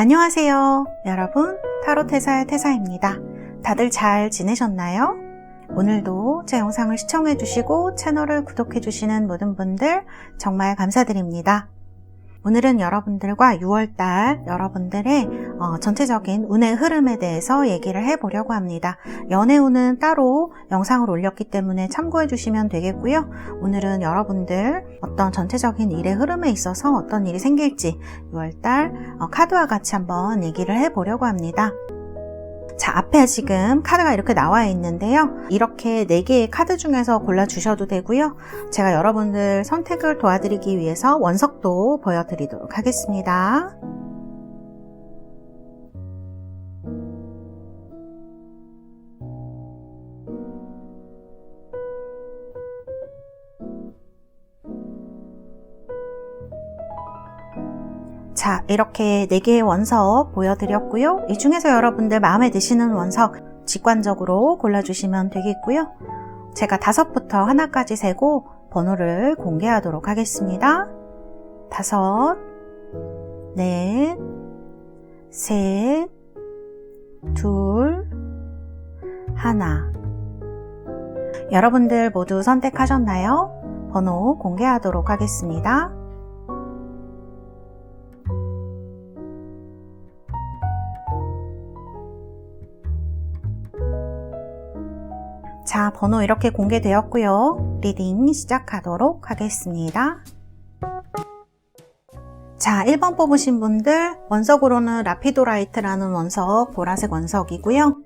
안녕하세요. 여러분, 타로테사의 태사입니다. 다들 잘 지내셨나요? 오늘도 제 영상을 시청해주시고 채널을 구독해주시는 모든 분들 정말 감사드립니다. 오늘은 여러분들과 6월달 여러분들의 전체적인 운의 흐름에 대해서 얘기를 해보려고 합니다. 연애운은 따로 영상을 올렸기 때문에 참고해 주시면 되겠고요. 오늘은 여러분들 어떤 전체적인 일의 흐름에 있어서 어떤 일이 생길지 6월달 카드와 같이 한번 얘기를 해보려고 합니다. 자, 앞에 지금 카드가 이렇게 나와 있는데요. 이렇게 4개의 카드 중에서 골라주셔도 되고요. 제가 여러분들 선택을 도와드리기 위해서 원석도 보여드리도록 하겠습니다. 자, 이렇게 4개의 원석 보여드렸고요. 이 중에서 여러분들 마음에 드시는 원석 직관적으로 골라주시면 되겠고요. 제가 5부터 하나까지 세고 번호를 공개하도록 하겠습니다. 5, 4, 3, 2, 1. 여러분들 모두 선택하셨나요? 번호 공개하도록 하겠습니다. 자, 번호 이렇게 공개되었고요. 리딩 시작하도록 하겠습니다. 자, 1번 뽑으신 분들 원석으로는 라피도라이트라는 원석, 보라색 원석이고요.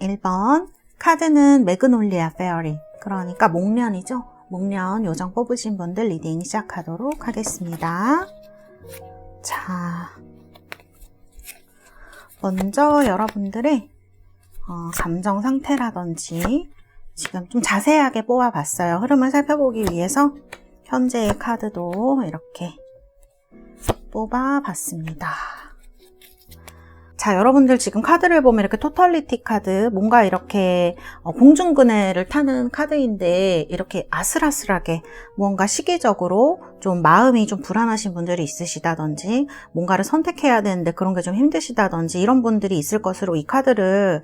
1번 카드는 매그놀리아 페어리, 그러니까 목련이죠. 목련 요정 뽑으신 분들 리딩 시작하도록 하겠습니다. 자, 먼저 여러분들의 감정 상태라든지 지금 좀 자세하게 뽑아봤어요. 흐름을 살펴보기 위해서 현재의 카드도 이렇게 뽑아봤습니다. 자, 여러분들 지금 카드를 보면 이렇게 토털리티 카드, 뭔가 이렇게 공중근해를 타는 카드인데 이렇게 아슬아슬하게 뭔가 시기적으로 좀 마음이 좀 불안하신 분들이 있으시다든지 뭔가를 선택해야 되는데 그런 게 좀 힘드시다든지 이런 분들이 있을 것으로 이 카드가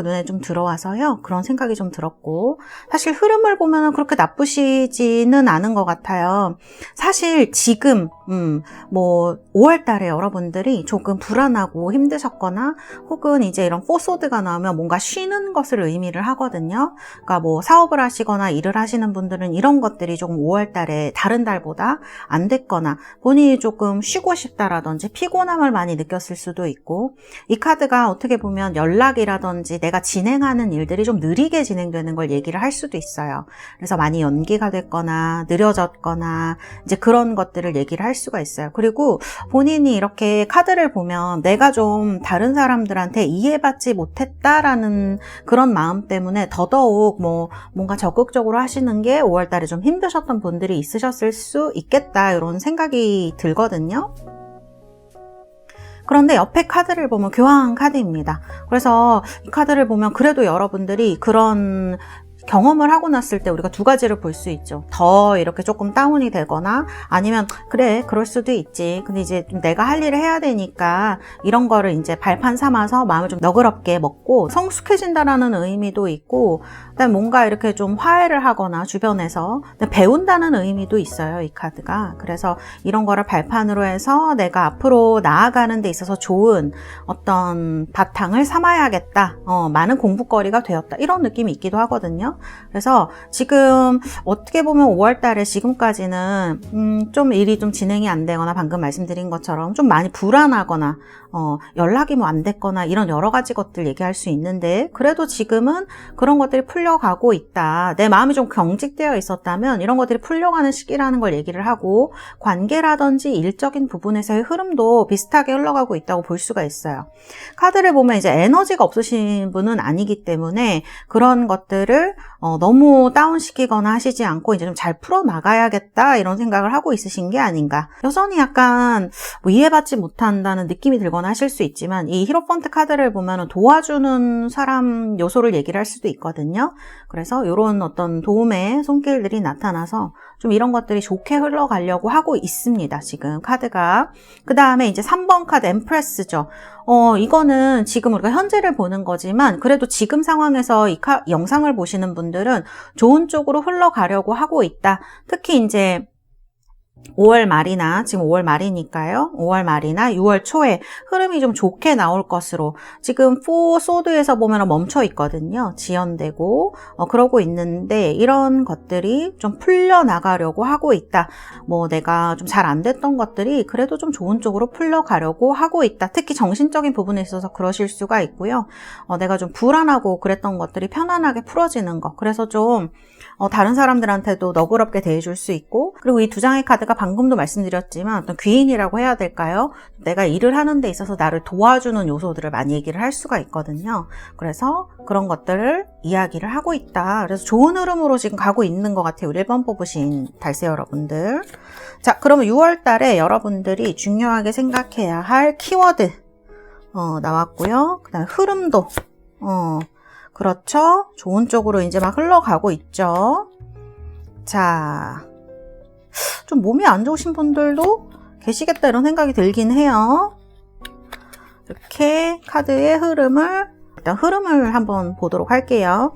눈에 좀 들어와서요. 그런 생각이 좀 들었고, 사실 흐름을 보면 그렇게 나쁘시지는 않은 것 같아요. 사실 지금 5월 달에 여러분들이 조금 불안하고 힘드셨거나 혹은 이제 이런 포소드가 나오면 뭔가 쉬는 것을 의미를 하거든요. 그러니까 뭐 사업을 하시거나 일을 하시는 분들은 이런 것들이 조금 5월 달에 다른 달보다 안 됐거나 본인이 조금 쉬고 싶다라든지 피곤함을 많이 느꼈을 수도 있고, 이 카드가 어떻게 보면 연락이라든지 내가 진행하는 일들이 좀 느리게 진행되는 걸 얘기를 할 수도 있어요. 그래서 많이 연기가 됐거나 느려졌거나 이제 그런 것들을 얘기를 할 수가 있어요. 그리고 본인이 이렇게 카드를 보면 내가 좀 다른 사람들한테 이해받지 못했다라는 그런 마음 때문에 더더욱 뭔가 적극적으로 하시는 게 5월 달에 좀 힘드셨던 분들이 있으셨을 수 있겠다, 이런 생각이 들거든요. 그런데 옆에 카드를 보면 교황 카드입니다. 그래서 이 카드를 보면 그래도 여러분들이 그런 경험을 하고 났을 때 우리가 두 가지를 볼 수 있죠. 더 이렇게 조금 다운이 되거나 아니면 그래, 그럴 수도 있지. 근데 이제 좀 내가 할 일을 해야 되니까 이런 거를 이제 발판 삼아서 마음을 좀 너그럽게 먹고 성숙해진다라는 의미도 있고, 그다음에 뭔가 이렇게 좀 화해를 하거나 주변에서 배운다는 의미도 있어요, 이 카드가. 그래서 이런 거를 발판으로 해서 내가 앞으로 나아가는 데 있어서 좋은 어떤 바탕을 삼아야겠다. 많은 공부거리가 되었다. 이런 느낌이 있기도 하거든요. 그래서 지금 어떻게 보면 5월 달에 지금까지는 좀 일이 좀 진행이 안 되거나 방금 말씀드린 것처럼 좀 많이 불안하거나 연락이 안 됐거나 이런 여러 가지 것들 얘기할 수 있는데, 그래도 지금은 그런 것들이 풀려가고 있다. 내 마음이 좀 경직되어 있었다면 이런 것들이 풀려가는 시기라는 걸 얘기를 하고, 관계라든지 일적인 부분에서의 흐름도 비슷하게 흘러가고 있다고 볼 수가 있어요. 카드를 보면 이제 에너지가 없으신 분은 아니기 때문에 그런 것들을 너무 다운시키거나 하시지 않고 이제 좀 잘 풀어나가야겠다 이런 생각을 하고 있으신 게 아닌가. 여전히 약간 뭐 이해받지 못한다는 느낌이 들거나 하실 수 있지만 이 히로폰트 카드를 보면 도와주는 사람 요소를 얘기를 할 수도 있거든요. 그래서 이런 어떤 도움의 손길들이 나타나서 좀 이런 것들이 좋게 흘러가려고 하고 있습니다. 지금 카드가. 그 다음에 이제 3번 카드 엠프레스죠. 이거는 지금 우리가 현재를 보는 거지만 그래도 지금 상황에서 이 영상을 보시는 분들은 좋은 쪽으로 흘러가려고 하고 있다. 특히 이제 5월 말이나 지금 5월 말이니까요. 5월 말이나 6월 초에 흐름이 좀 좋게 나올 것으로 지금 4 소드에서 보면 멈춰 있거든요. 지연되고 그러고 있는데 이런 것들이 좀 풀려나가려고 하고 있다. 뭐 내가 좀 잘 안 됐던 것들이 그래도 좀 좋은 쪽으로 풀려가려고 하고 있다. 특히 정신적인 부분에 있어서 그러실 수가 있고요. 내가 좀 불안하고 그랬던 것들이 편안하게 풀어지는 거. 그래서 좀 다른 사람들한테도 너그럽게 대해줄 수 있고 그리고 이 두 장의 카드가 방금도 말씀드렸지만 어떤 귀인이라고 해야 될까요? 내가 일을 하는 데 있어서 나를 도와주는 요소들을 많이 얘기를 할 수가 있거든요. 그래서 그런 것들을 이야기를 하고 있다. 그래서 좋은 흐름으로 지금 가고 있는 것 같아요. 우리 1번 뽑으신 달새 여러분들. 자, 그러면 6월 달에 여러분들이 중요하게 생각해야 할 키워드 나왔고요. 그 다음에 흐름도 그렇죠. 좋은 쪽으로 이제 막 흘러가고 있죠. 자, 좀 몸이 안 좋으신 분들도 계시겠다 이런 생각이 들긴 해요. 이렇게 카드의 일단 흐름을 한번 보도록 할게요.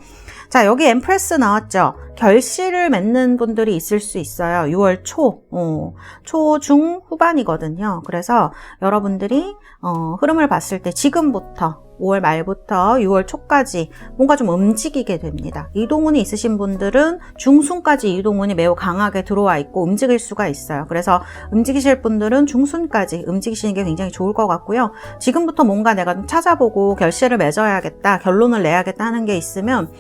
자, 여기 엠프레스 나왔죠. 결실을 맺는 분들이 있을 수 있어요. 6월 초, 중, 후반이거든요. 그래서 여러분들이 흐름을 봤을 때 지금부터 5월 말부터 6월 초까지 뭔가 좀 움직이게 됩니다. 이동운이 있으신 분들은 중순까지 이동운이 매우 강하게 들어와 있고 움직일 수가 있어요. 그래서 움직이실 분들은 중순까지 움직이시는 게 굉장히 좋을 것 같고요. 지금부터 뭔가 내가 좀 찾아보고 결실을 맺어야겠다, 결론을 내야겠다 하는 게 있으면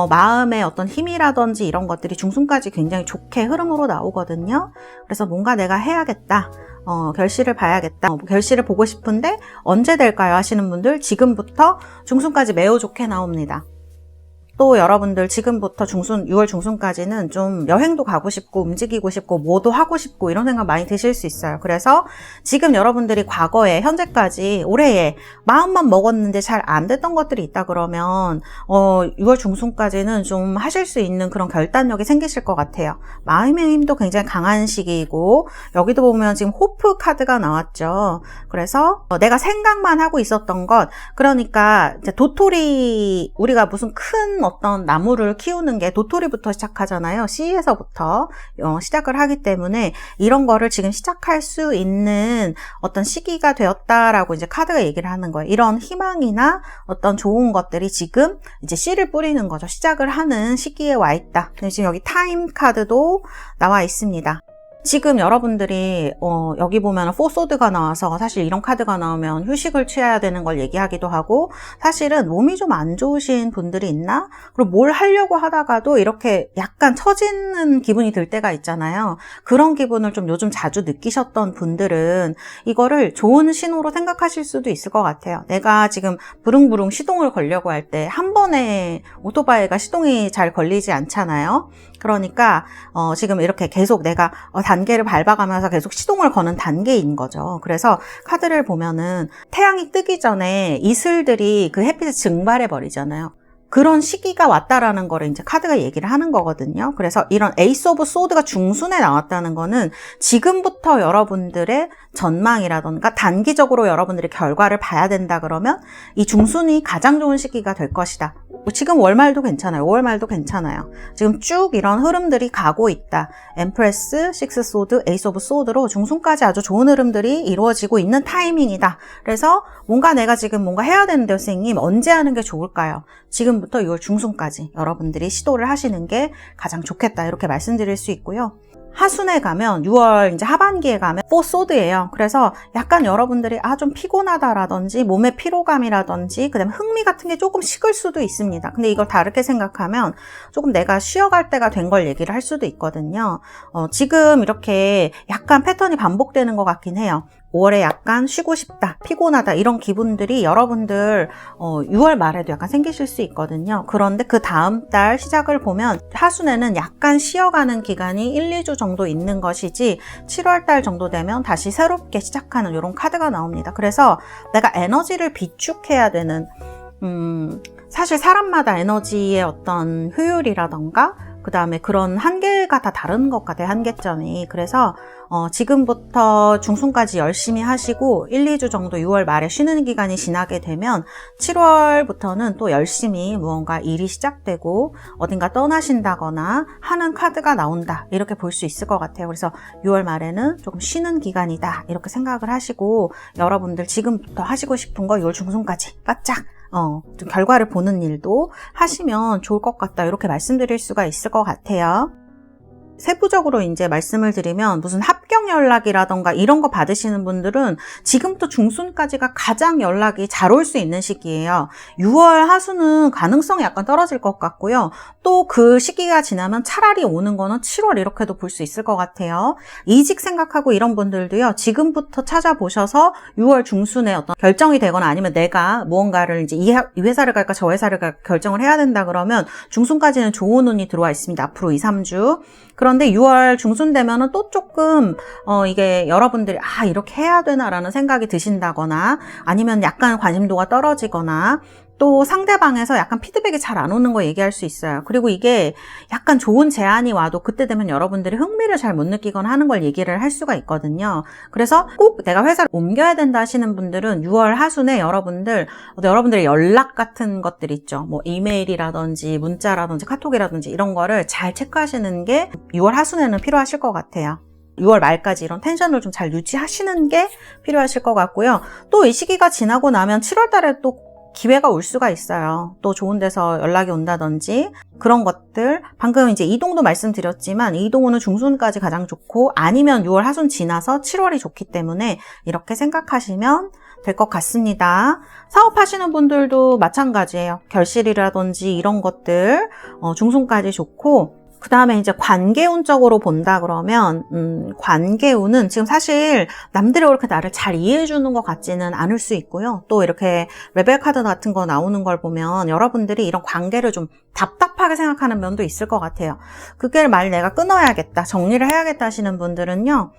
마음의 어떤 힘이라든지 이런 것들이 중순까지 굉장히 좋게 흐름으로 나오거든요. 그래서 뭔가 내가 해야겠다. 결실을 봐야겠다. 결실을 보고 싶은데 언제 될까요? 하시는 분들 지금부터 중순까지 매우 좋게 나옵니다. 또 여러분들 지금부터 6월 중순까지는 좀 여행도 가고 싶고 움직이고 싶고 뭐도 하고 싶고 이런 생각 많이 드실 수 있어요. 그래서 지금 여러분들이 과거에 현재까지 올해에 마음만 먹었는데 잘 안 됐던 것들이 있다 그러면 6월 중순까지는 좀 하실 수 있는 그런 결단력이 생기실 것 같아요. 마음의 힘도 굉장히 강한 시기이고 여기도 보면 지금 호프 카드가 나왔죠. 그래서 내가 생각만 하고 있었던 것 그러니까 이제 도토리 우리가 무슨 큰 어떤 나무를 키우는 게 도토리부터 시작하잖아요. 씨에서부터 시작을 하기 때문에 이런 거를 지금 시작할 수 있는 어떤 시기가 되었다라고 이제 카드가 얘기를 하는 거예요. 이런 희망이나 어떤 좋은 것들이 지금 이제 씨를 뿌리는 거죠. 시작을 하는 시기에 와 있다. 지금 여기 타임 카드도 나와 있습니다. 지금 여러분들이 여기 보면 4 소드가 나와서 사실 이런 카드가 나오면 휴식을 취해야 되는 걸 얘기하기도 하고 사실은 몸이 좀 안 좋으신 분들이 있나? 그리고 뭘 하려고 하다가도 이렇게 약간 처지는 기분이 들 때가 있잖아요. 그런 기분을 좀 요즘 자주 느끼셨던 분들은 이거를 좋은 신호로 생각하실 수도 있을 것 같아요. 내가 지금 부릉부릉 시동을 걸려고 할 때 한 번에 오토바이가 시동이 잘 걸리지 않잖아요. 그러니까 지금 이렇게 계속 내가 단계를 밟아가면서 계속 시동을 거는 단계인 거죠. 그래서 카드를 보면은 태양이 뜨기 전에 이슬들이 그 햇빛에 증발해 버리잖아요. 그런 시기가 왔다라는 거를 이제 카드가 얘기를 하는 거거든요. 그래서 이런 에이스 오브 소드가 중순에 나왔다는 거는 지금부터 여러분들의 전망이라던가 단기적으로 여러분들이 결과를 봐야 된다 그러면 이 중순이 가장 좋은 시기가 될 것이다. 지금 월말도 괜찮아요. 5월 말도 괜찮아요. 지금 쭉 이런 흐름들이 가고 있다. 엠프레스, 식스 소드, 에이스 오브 소드로 중순까지 아주 좋은 흐름들이 이루어지고 있는 타이밍이다. 그래서 내가 지금 뭔가 해야 되는데요, 선생님. 언제 하는 게 좋을까요? 지금부터 6월 중순까지 여러분들이 시도를 하시는 게 가장 좋겠다. 이렇게 말씀드릴 수 있고요. 하순에 가면 6월 이제 하반기에 가면 4 소드예요. 그래서 약간 여러분들이 좀 피곤하다라든지 몸의 피로감이라든지 그다음에 흥미 같은 게 조금 식을 수도 있습니다. 근데 이걸 다르게 생각하면 조금 내가 쉬어갈 때가 된 걸 얘기를 할 수도 있거든요. 지금 이렇게 약간 패턴이 반복되는 것 같긴 해요. 5월에 약간 쉬고 싶다, 피곤하다 이런 기분들이 여러분들 6월 말에도 약간 생기실 수 있거든요. 그런데 그 다음 달 시작을 보면 하순에는 약간 쉬어가는 기간이 1, 2주 정도 있는 것이지 7월 달 정도 되면 다시 새롭게 시작하는 이런 카드가 나옵니다. 그래서 내가 에너지를 비축해야 되는 사실 사람마다 에너지의 어떤 효율이라던가 그 다음에 그런 한계가 다 다른 것 같아요. 한계점이. 그래서 지금부터 중순까지 열심히 하시고 1, 2주 정도 6월 말에 쉬는 기간이 지나게 되면 7월부터는 또 열심히 무언가 일이 시작되고 어딘가 떠나신다거나 하는 카드가 나온다. 이렇게 볼 수 있을 것 같아요. 그래서 6월 말에는 조금 쉬는 기간이다. 이렇게 생각을 하시고 여러분들 지금부터 하시고 싶은 거 6월 중순까지 바짝 좀 결과를 보는 일도 하시면 좋을 것 같다. 이렇게 말씀드릴 수가 있을 것 같아요. 세부적으로 이제 말씀을 드리면 무슨 합격 연락이라던가 이런 거 받으시는 분들은 지금부터 중순까지가 가장 연락이 잘 올 수 있는 시기예요. 6월 하순은 가능성이 약간 떨어질 것 같고요. 또 그 시기가 지나면 차라리 오는 거는 7월 이렇게도 볼 수 있을 것 같아요. 이직 생각하고 이런 분들도요. 지금부터 찾아보셔서 6월 중순에 어떤 결정이 되거나 아니면 내가 무언가를 이제 이 회사를 갈까 저 회사를 갈까 결정을 해야 된다 그러면 중순까지는 좋은 운이 들어와 있습니다. 앞으로 2, 3주. 그런데 6월 중순 되면은 또 조금 이게 여러분들이 이렇게 해야 되나라는 생각이 드신다거나 아니면 약간 관심도가 떨어지거나 또 상대방에서 약간 피드백이 잘 안 오는 거 얘기할 수 있어요. 그리고 이게 약간 좋은 제안이 와도 그때 되면 여러분들이 흥미를 잘 못 느끼거나 하는 걸 얘기를 할 수가 있거든요. 그래서 꼭 내가 회사를 옮겨야 된다 하시는 분들은 6월 하순에 여러분들의 연락 같은 것들 있죠. 뭐 이메일이라든지 문자라든지 카톡이라든지 이런 거를 잘 체크하시는 게 6월 하순에는 필요하실 것 같아요. 6월 말까지 이런 텐션을 좀 잘 유지하시는 게 필요하실 것 같고요. 또 이 시기가 지나고 나면 7월 달에 또 기회가 올 수가 있어요. 또 좋은 데서 연락이 온다든지 그런 것들. 방금 이제 이동도 말씀드렸지만 이동은 중순까지 가장 좋고 아니면 6월 하순 지나서 7월이 좋기 때문에 이렇게 생각하시면 될 것 같습니다. 사업하시는 분들도 마찬가지예요. 결실이라든지 이런 것들 중순까지 좋고 그 다음에 이제 관계운적으로 본다 그러면 관계운은 지금 사실 남들이 그렇게 나를 잘 이해해주는 것 같지는 않을 수 있고요. 또 이렇게 레벨 카드 같은 거 나오는 걸 보면 여러분들이 이런 관계를 좀 답답하게 생각하는 면도 있을 것 같아요. 그게 내가 끊어야겠다, 정리를 해야겠다 하시는 분들은요.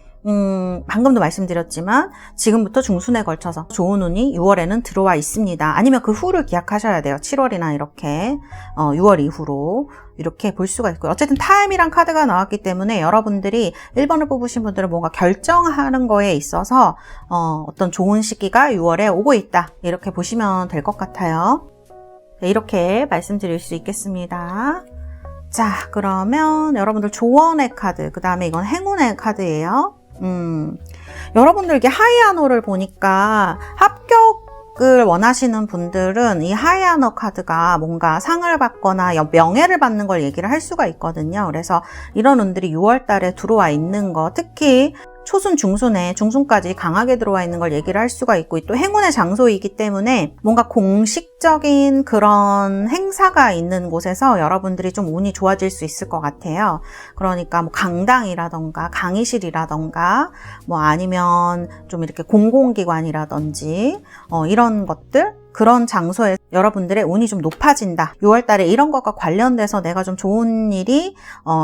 방금도 말씀드렸지만 지금부터 중순에 걸쳐서 좋은 운이 6월에는 들어와 있습니다. 아니면 그 후를 기약하셔야 돼요. 7월이나 이렇게 6월 이후로 이렇게 볼 수가 있고요. 어쨌든 타임이란 카드가 나왔기 때문에 여러분들이 1번을 뽑으신 분들은 뭔가 결정하는 거에 있어서 어떤 좋은 시기가 6월에 오고 있다. 이렇게 보시면 될 것 같아요. 네, 이렇게 말씀드릴 수 있겠습니다. 자, 그러면 여러분들 조언의 카드, 그 다음에 이건 행운의 카드예요. 여러분들 이게 하이아노를 보니까 합격을 원하시는 분들은 이 하이아노 카드가 뭔가 상을 받거나 명예를 받는 걸 얘기를 할 수가 있거든요. 그래서 이런 운들이 6월 달에 들어와 있는 거, 특히 초순, 중순에 중순까지 강하게 들어와 있는 걸 얘기를 할 수가 있고 또 행운의 장소이기 때문에 뭔가 공식적인 그런 행사가 있는 곳에서 여러분들이 좀 운이 좋아질 수 있을 것 같아요. 그러니까 뭐 강당이라던가 강의실이라던가 뭐 아니면 좀 이렇게 공공기관이라든지 이런 것들, 그런 장소에 여러분들의 운이 좀 높아진다. 6월 달에 이런 것과 관련돼서 내가 좀 좋은 일이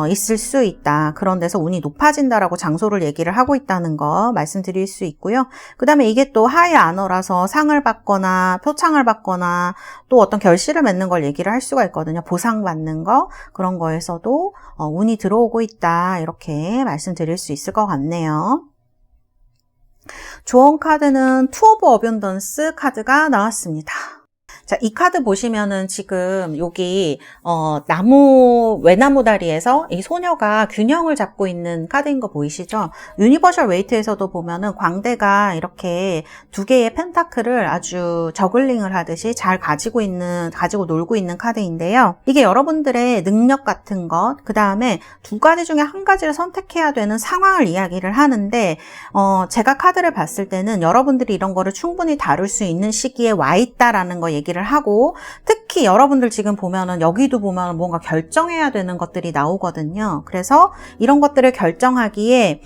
있을 수 있다. 그런 데서 운이 높아진다라고 장소를 얘기를 하고 있다는 거 말씀드릴 수 있고요. 그 다음에 이게 또 하이 아너라서 상을 받거나 표창을 받거나 또 어떤 결실을 맺는 걸 얘기를 할 수가 있거든요. 보상받는 거, 그런 거에서도 운이 들어오고 있다. 이렇게 말씀드릴 수 있을 것 같네요. 조언 카드는 투 오브 어뷸던스 카드가 나왔습니다. 자, 이 카드 보시면은 지금 여기 외나무 다리에서 이 소녀가 균형을 잡고 있는 카드인 거 보이시죠? 유니버셜 웨이트에서도 보면은 광대가 이렇게 두 개의 펜타클을 아주 저글링을 하듯이 잘 가지고 놀고 있는 카드인데요. 이게 여러분들의 능력 같은 것, 그 다음에 두 가지 중에 한 가지를 선택해야 되는 상황을 이야기를 하는데 제가 카드를 봤을 때는 여러분들이 이런 거를 충분히 다룰 수 있는 시기에 와 있다라는 거 얘기를 하고, 특히 여러분들 지금 보면은 여기도 보면 뭔가 결정해야 되는 것들이 나오거든요. 그래서 이런 것들을 결정하기에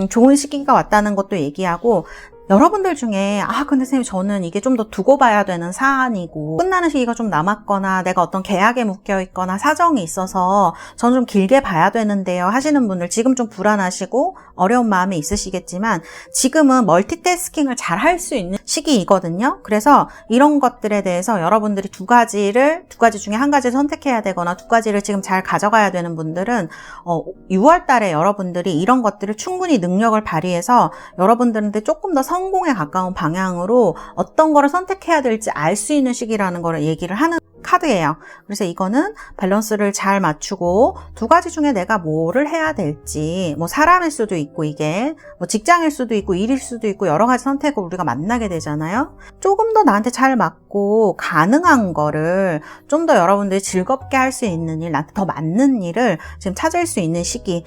좋은 시기가 왔다는 것도 얘기하고, 여러분들 중에 근데 선생님 저는 이게 좀 더 두고 봐야 되는 사안이고 끝나는 시기가 좀 남았거나 내가 어떤 계약에 묶여 있거나 사정이 있어서 저는 좀 길게 봐야 되는데요 하시는 분들 지금 좀 불안하시고 어려운 마음이 있으시겠지만 지금은 멀티태스킹을 잘 할 수 있는 시기이거든요. 그래서 이런 것들에 대해서 여러분들이 두 가지 중에 한 가지를 선택해야 되거나 두 가지를 지금 잘 가져가야 되는 분들은 6월 달에 여러분들이 이런 것들을 충분히 능력을 발휘해서 여러분들한테 조금 더 성공에 가까운 방향으로 어떤 거를 선택해야 될지 알 수 있는 시기라는 거를 얘기를 하는 카드예요. 그래서 이거는 밸런스를 잘 맞추고 두 가지 중에 내가 뭐를 해야 될지 뭐 사람일 수도 있고 이게 뭐 직장일 수도 있고 일일 수도 있고 여러 가지 선택을 우리가 만나게 되잖아요. 조금 더 나한테 잘 맞고 가능한 거를 좀 더 여러분들이 즐겁게 할 수 있는 일, 나한테 더 맞는 일을 지금 찾을 수 있는 시기.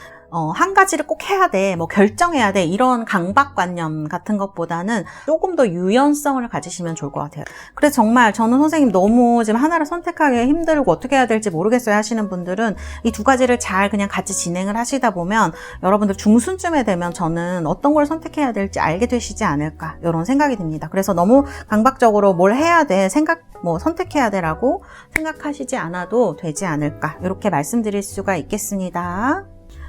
한 가지를 꼭 해야 돼, 뭐 결정해야 돼 이런 강박관념 같은 것보다는 조금 더 유연성을 가지시면 좋을 것 같아요. 그래서 정말 저는 선생님 너무 지금 하나를 선택하기 힘들고 어떻게 해야 될지 모르겠어요 하시는 분들은 이 두 가지를 잘 그냥 같이 진행을 하시다 보면 여러분들 중순쯤에 되면 저는 어떤 걸 선택해야 될지 알게 되시지 않을까 이런 생각이 듭니다. 그래서 너무 강박적으로 뭘 해야 돼 선택해야 돼라고 생각하시지 않아도 되지 않을까 이렇게 말씀드릴 수가 있겠습니다.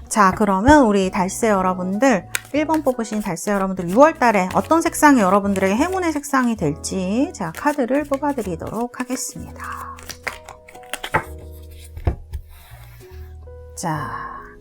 자, 그러면 우리 달세 여러분들 1번 뽑으신 달세 여러분들 6월 달에 어떤 색상이 여러분들에게 행운의 색상이 될지 제가 카드를 뽑아드리도록 하겠습니다. 자,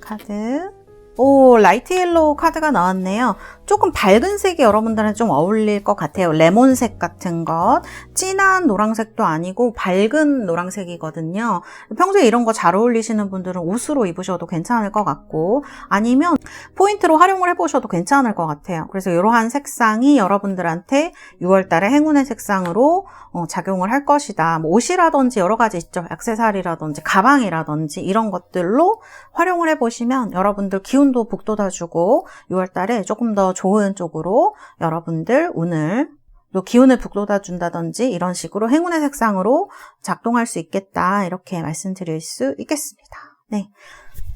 카드. 오, 라이트 옐로우 카드가 나왔네요. 조금 밝은 색이 여러분들한테 좀 어울릴 것 같아요. 레몬색 같은 것. 진한 노란색도 아니고 밝은 노란색이거든요. 평소에 이런 거 잘 어울리시는 분들은 옷으로 입으셔도 괜찮을 것 같고 아니면 포인트로 활용을 해보셔도 괜찮을 것 같아요. 그래서 이러한 색상이 여러분들한테 6월 달에 행운의 색상으로 작용을 할 것이다. 뭐 옷이라든지 여러 가지 있죠. 액세서리라든지 가방이라든지 이런 것들로 활용을 해보시면 여러분들 기운도 북돋아주고 6월 달에 조금 더 좋은 쪽으로 여러분들 운을 또 기운을 북돋아준다든지 이런 식으로 행운의 색상으로 작동할 수 있겠다 이렇게 말씀드릴 수 있겠습니다. 네.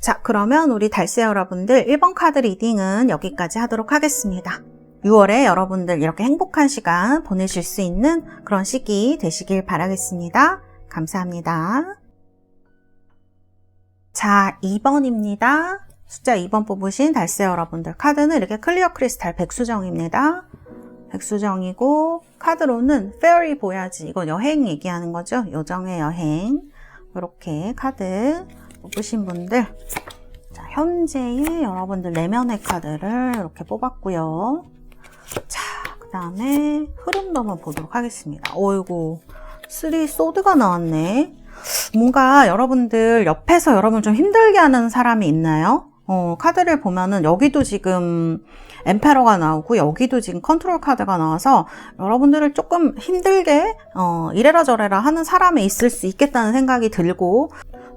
자, 그러면 우리 달세 여러분들 1번 카드 리딩은 여기까지 하도록 하겠습니다. 6월에 여러분들 이렇게 행복한 시간 보내실 수 있는 그런 시기 되시길 바라겠습니다. 감사합니다. 자, 2번입니다. 숫자 2번 뽑으신 달세 여러분들 카드는 이렇게 클리어 크리스탈 백수정입니다. 백수정이고 카드로는 페어리 보야지, 이거 여행 얘기하는 거죠. 요정의 여행. 이렇게 카드 뽑으신 분들, 자, 현재의 여러분들 내면의 카드를 이렇게 뽑았고요. 자, 그 다음에 흐름도 한번 보도록 하겠습니다. 어이구, 3 소드가 나왔네. 뭔가 여러분들 옆에서 여러분 좀 힘들게 하는 사람이 있나요? 카드를 보면은 여기도 지금 엠페러가 나오고 여기도 지금 컨트롤 카드가 나와서 여러분들을 조금 힘들게 이래라 저래라 하는 사람이 있을 수 있겠다는 생각이 들고,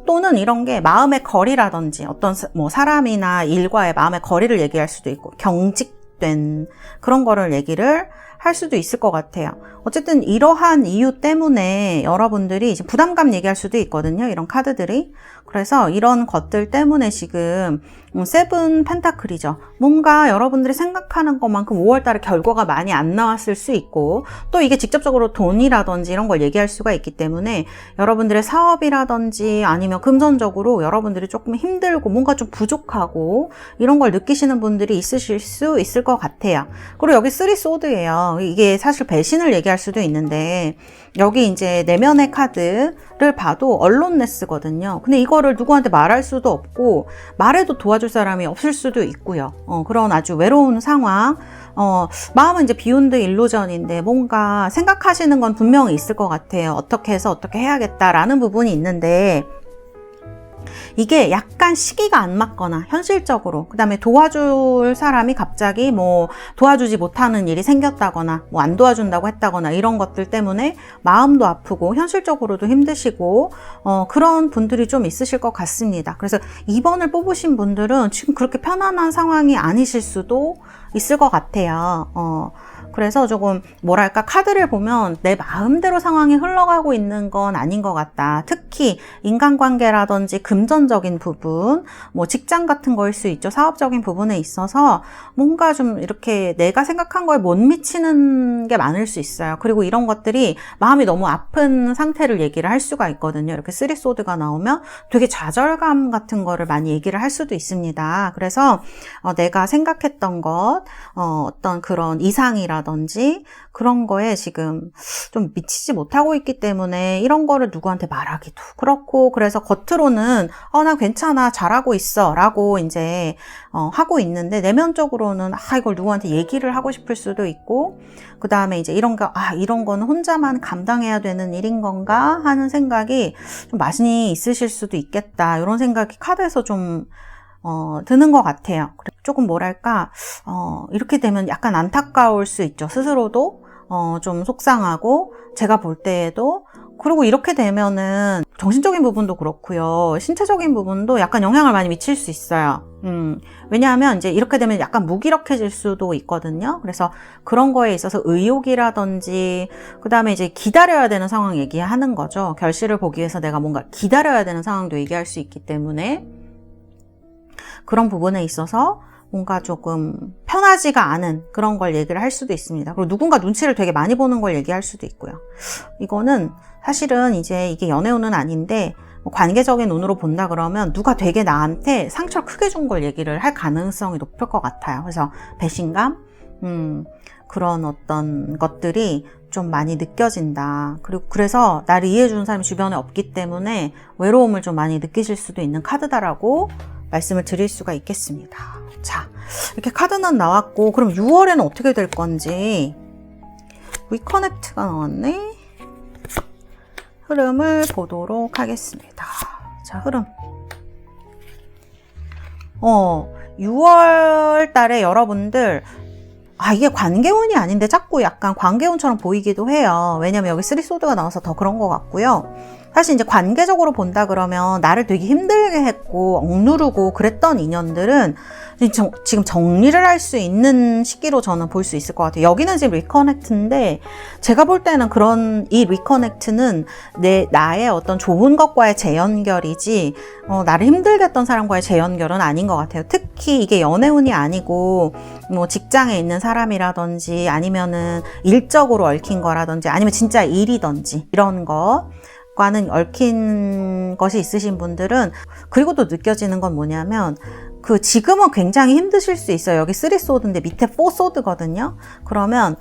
또는 이런 게 마음의 거리라든지 어떤 뭐 사람이나 일과의 마음의 거리를 얘기할 수도 있고 경직된 그런 거를 얘기를 할 수도 있을 것 같아요. 어쨌든 이러한 이유 때문에 여러분들이 이제 부담감 얘기할 수도 있거든요. 이런 카드들이. 그래서 이런 것들 때문에 지금 세븐 펜타클이죠. 뭔가 여러분들이 생각하는 것만큼 5월달에 결과가 많이 안 나왔을 수 있고, 또 이게 직접적으로 돈이라든지 이런 걸 얘기할 수가 있기 때문에 여러분들의 사업이라든지 아니면 금전적으로 여러분들이 조금 힘들고 뭔가 좀 부족하고 이런 걸 느끼시는 분들이 있으실 수 있을 것 같아요. 그리고 여기 3 소드예요. 이게 사실 배신을 얘기할 수도 있는데 여기 이제 내면의 카드를 봐도 언론네스거든요. 근데 이거를 누구한테 말할 수도 없고 말해도 도와줄 사람이 없을 수도 있고요. 그런 아주 외로운 상황. 마음은 이제 비욘드 일루전인데 뭔가 생각하시는 건 분명히 있을 것 같아요. 어떻게 해서 어떻게 해야겠다라는 부분이 있는데 이게 약간 시기가 안 맞거나 현실적으로, 그 다음에 도와줄 사람이 갑자기 뭐 도와주지 못하는 일이 생겼다거나 뭐 안 도와준다고 했다거나 이런 것들 때문에 마음도 아프고 현실적으로도 힘드시고 그런 분들이 좀 있으실 것 같습니다. 그래서 2번을 뽑으신 분들은 지금 그렇게 편안한 상황이 아니실 수도 있을 것 같아요. 그래서 조금 뭐랄까 카드를 보면 내 마음대로 상황이 흘러가고 있는 건 아닌 것 같다. 특히 인간관계라든지 금전적인 부분, 뭐 직장 같은 거일 수 있죠. 사업적인 부분에 있어서 뭔가 좀 이렇게 내가 생각한 거에 못 미치는 게 많을 수 있어요. 그리고 이런 것들이 마음이 너무 아픈 상태를 얘기를 할 수가 있거든요. 이렇게 쓰리 소드가 나오면 되게 좌절감 같은 거를 많이 얘기를 할 수도 있습니다. 그래서 내가 생각했던 것, 어떤 그런 이상이라든지 그런 거에 지금 좀 미치지 못하고 있기 때문에 이런 거를 누구한테 말하기도 그렇고, 그래서 겉으로는 나 괜찮아, 잘하고 있어 라고 이제 하고 있는데 내면적으로는 이걸 누구한테 얘기를 하고 싶을 수도 있고, 그 다음에 이제 이런 거는 혼자만 감당해야 되는 일인 건가 하는 생각이 좀 많이 있으실 수도 있겠다. 이런 생각이 카드에서 좀 드는 것 같아요. 조금 뭐랄까, 이렇게 되면 약간 안타까울 수 있죠. 스스로도, 좀 속상하고, 제가 볼 때에도, 그리고 이렇게 되면은 정신적인 부분도 그렇고요. 신체적인 부분도 약간 영향을 많이 미칠 수 있어요. 왜냐하면 이제 이렇게 되면 약간 무기력해질 수도 있거든요. 그래서 그런 거에 있어서 의욕이라든지, 그 다음에 이제 기다려야 되는 상황 얘기하는 거죠. 결실을 보기 위해서 내가 뭔가 기다려야 되는 상황도 얘기할 수 있기 때문에, 그런 부분에 있어서 뭔가 조금 편하지가 않은 그런 걸 얘기를 할 수도 있습니다. 그리고 누군가 눈치를 되게 많이 보는 걸 얘기할 수도 있고요. 이거는 사실은 이제 이게 연애운은 아닌데 관계적인 운으로 본다 그러면 누가 되게 나한테 상처를 크게 준 걸 얘기를 할 가능성이 높을 것 같아요. 그래서 배신감, 그런 어떤 것들이 좀 많이 느껴진다. 그리고 그래서 나를 이해해주는 사람이 주변에 없기 때문에 외로움을 좀 많이 느끼실 수도 있는 카드다라고 말씀을 드릴 수가 있겠습니다. 자, 이렇게 카드는 나왔고, 그럼 6월에는 어떻게 될 건지. 리커넥트가 나왔네. 흐름을 보도록 하겠습니다. 자, 흐름. 6월 달에 여러분들, 이게 관계운이 아닌데 자꾸 약간 관계운처럼 보이기도 해요. 왜냐면 여기 쓰리 소드가 나와서 더 그런 것 같고요. 사실 이제 관계적으로 본다 그러면 나를 되게 힘들게 했고 억누르고 그랬던 인연들은 지금 정리를 할 수 있는 시기로 저는 볼 수 있을 것 같아요. 여기는 지금 리커넥트인데 제가 볼 때는 이 리커넥트는 나의 어떤 좋은 것과의 재연결이지 나를 힘들게 했던 사람과의 재연결은 아닌 것 같아요. 특히 이게 연애운이 아니고 뭐 직장에 있는 사람이라든지 아니면은 일적으로 얽힌 거라든지 아니면 진짜 일이든지 이런 거 과는 얽힌 것이 있으신 분들은, 그리고 또 느껴지는 건 뭐냐면 지금은 굉장히 힘드실 수 있어요. 여기 3소드인데 밑에 4소드거든요. 그러면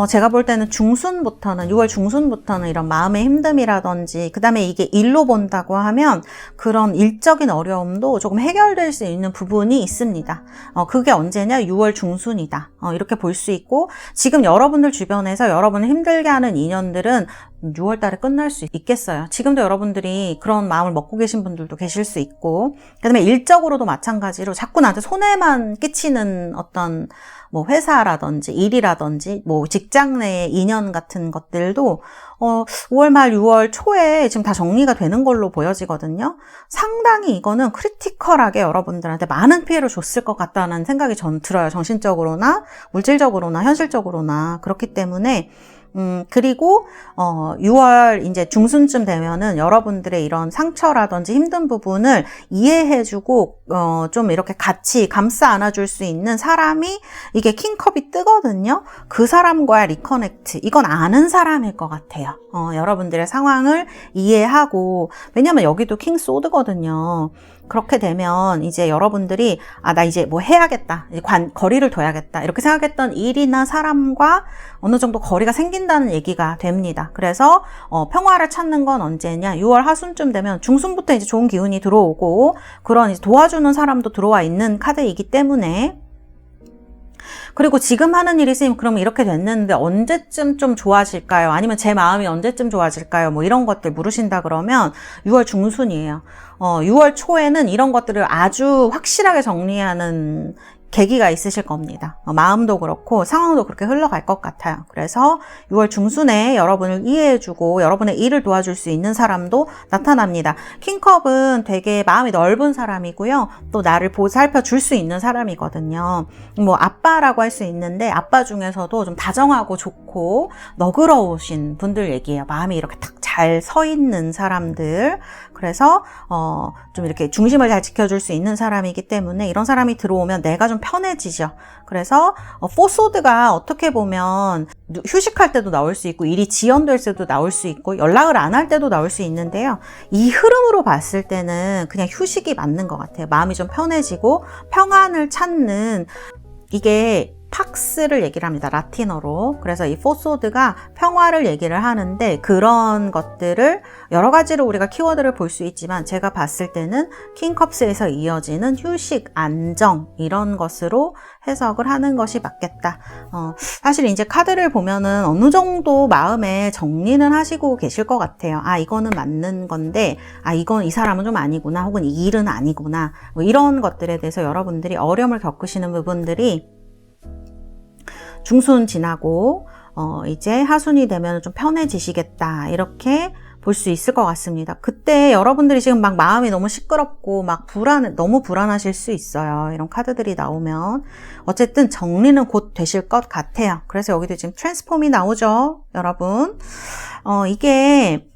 제가 볼 때는 6월 중순부터는 이런 마음의 힘듦이라든지, 그 다음에 이게 일로 본다고 하면 그런 일적인 어려움도 조금 해결될 수 있는 부분이 있습니다. 그게 언제냐? 6월 중순이다. 이렇게 볼 수 있고, 지금 여러분들 주변에서 여러분을 힘들게 하는 인연들은 6월 달에 끝날 수 있겠어요. 지금도 여러분들이 그런 마음을 먹고 계신 분들도 계실 수 있고, 그 다음에 일적으로도 마찬가지로 자꾸 나한테 손해만 끼치는 어떤 뭐 회사라든지 일이라든지 뭐 직장 내의 인연 같은 것들도 5월 말 6월 초에 지금 다 정리가 되는 걸로 보여지거든요. 상당히 이거는 크리티컬하게 여러분들한테 많은 피해를 줬을 것 같다는 생각이 전 들어요. 정신적으로나 물질적으로나 현실적으로나. 그렇기 때문에 그리고 6월 이제 중순쯤 되면은 여러분들의 이런 상처라든지 힘든 부분을 이해해주고 좀 이렇게 같이 감싸 안아줄 수 있는 사람이, 이게 킹컵이 뜨거든요. 그 사람과의 리커넥트, 이건 아는 사람일 것 같아요. 여러분들의 상황을 이해하고, 왜냐면 여기도 킹 소드거든요. 그렇게 되면 이제 여러분들이 나 이제 뭐 해야겠다, 이제 거리를 둬야겠다 이렇게 생각했던 일이나 사람과 어느 정도 거리가 생긴다는 얘기가 됩니다. 그래서 평화를 찾는 건 언제냐? 6월 하순쯤 되면 중순부터 이제 좋은 기운이 들어오고 그런 이제 도와주는 사람도 들어와 있는 카드이기 때문에, 그리고 지금 하는 일이 선생님 그러면 이렇게 됐는데 언제쯤 좀 좋아질까요? 아니면 제 마음이 언제쯤 좋아질까요? 뭐 이런 것들 물으신다 그러면 6월 중순이에요. 6월 초에는 이런 것들을 아주 확실하게 정리하는 계기가 있으실 겁니다. 마음도 그렇고 상황도 그렇게 흘러갈 것 같아요. 그래서 6월 중순에 여러분을 이해해주고 여러분의 일을 도와줄 수 있는 사람도 나타납니다. 킹컵은 되게 마음이 넓은 사람이고요. 또 나를 살펴줄 수 있는 사람이거든요. 뭐 아빠라고 할 수 있는데 아빠 중에서도 좀 다정하고 좋고 너그러우신 분들 얘기예요. 마음이 이렇게 탁 잘 서 있는 사람들. 그래서 좀 이렇게 중심을 잘 지켜줄 수 있는 사람이기 때문에 이런 사람이 들어오면 내가 좀 편해지죠. 그래서 포소드가 어떻게 보면 휴식할 때도 나올 수 있고 일이 지연될 때도 나올 수 있고 연락을 안 할 때도 나올 수 있는데요. 이 흐름으로 봤을 때는 그냥 휴식이 맞는 것 같아요. 마음이 좀 편해지고 평안을 찾는, 이게 팍스를 얘기를 합니다. 라틴어로. 그래서 이 포소드가 평화를 얘기를 하는데 그런 것들을 여러 가지로 우리가 키워드를 볼 수 있지만 제가 봤을 때는 킹컵스에서 이어지는 휴식, 안정 이런 것으로 해석을 하는 것이 맞겠다. 사실 이제 카드를 보면은 어느 정도 마음에 정리는 하시고 계실 것 같아요. 아, 이거는 맞는 건데 이건 이 사람은 좀 아니구나, 혹은 이 일은 아니구나, 뭐 이런 것들에 대해서 여러분들이 어려움을 겪으시는 부분들이 중순 지나고 이제 하순이 되면 좀 편해지시겠다, 이렇게 볼 수 있을 것 같습니다. 그때 여러분들이 지금 막 마음이 너무 시끄럽고 막 너무 불안하실 수 있어요. 이런 카드들이 나오면. 어쨌든 정리는 곧 되실 것 같아요. 그래서 여기도 지금 트랜스폼이 나오죠, 여러분. 이게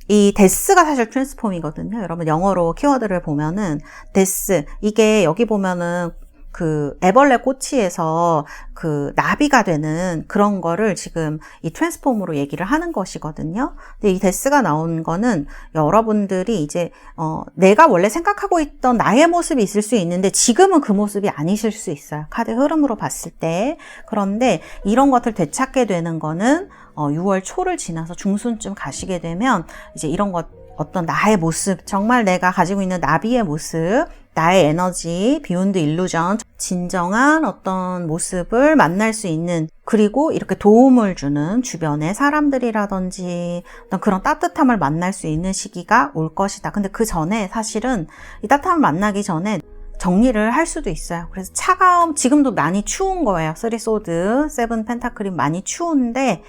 이 데스가 사실 트랜스폼이거든요. 여러분 영어로 키워드를 보면은 데스, 이게 여기 보면은 그 애벌레 꼬치에서 그 나비가 되는 그런 거를 지금 이 트랜스폼으로 얘기를 하는 것이거든요. 근데 이 데스가 나온 거는 여러분들이 이제 내가 원래 생각하고 있던 나의 모습이 있을 수 있는데 지금은 그 모습이 아니실 수 있어요. 카드 흐름으로 봤을 때. 그런데 이런 것들 되찾게 되는 거는 6월 초를 지나서 중순쯤 가시게 되면 이제 이런 것, 어떤 나의 모습, 정말 내가 가지고 있는 나비의 모습, 나의 에너지, 비욘드 일루전, 진정한 어떤 모습을 만날 수 있는, 그리고 이렇게 도움을 주는 주변의 사람들이라든지 어떤 그런 따뜻함을 만날 수 있는 시기가 올 것이다. 근데 그 전에 사실은 이 따뜻함을 만나기 전에 정리를 할 수도 있어요. 그래서 차가움, 지금도 많이 추운 거예요. 3소드, 7 펜타클이 많이 추운데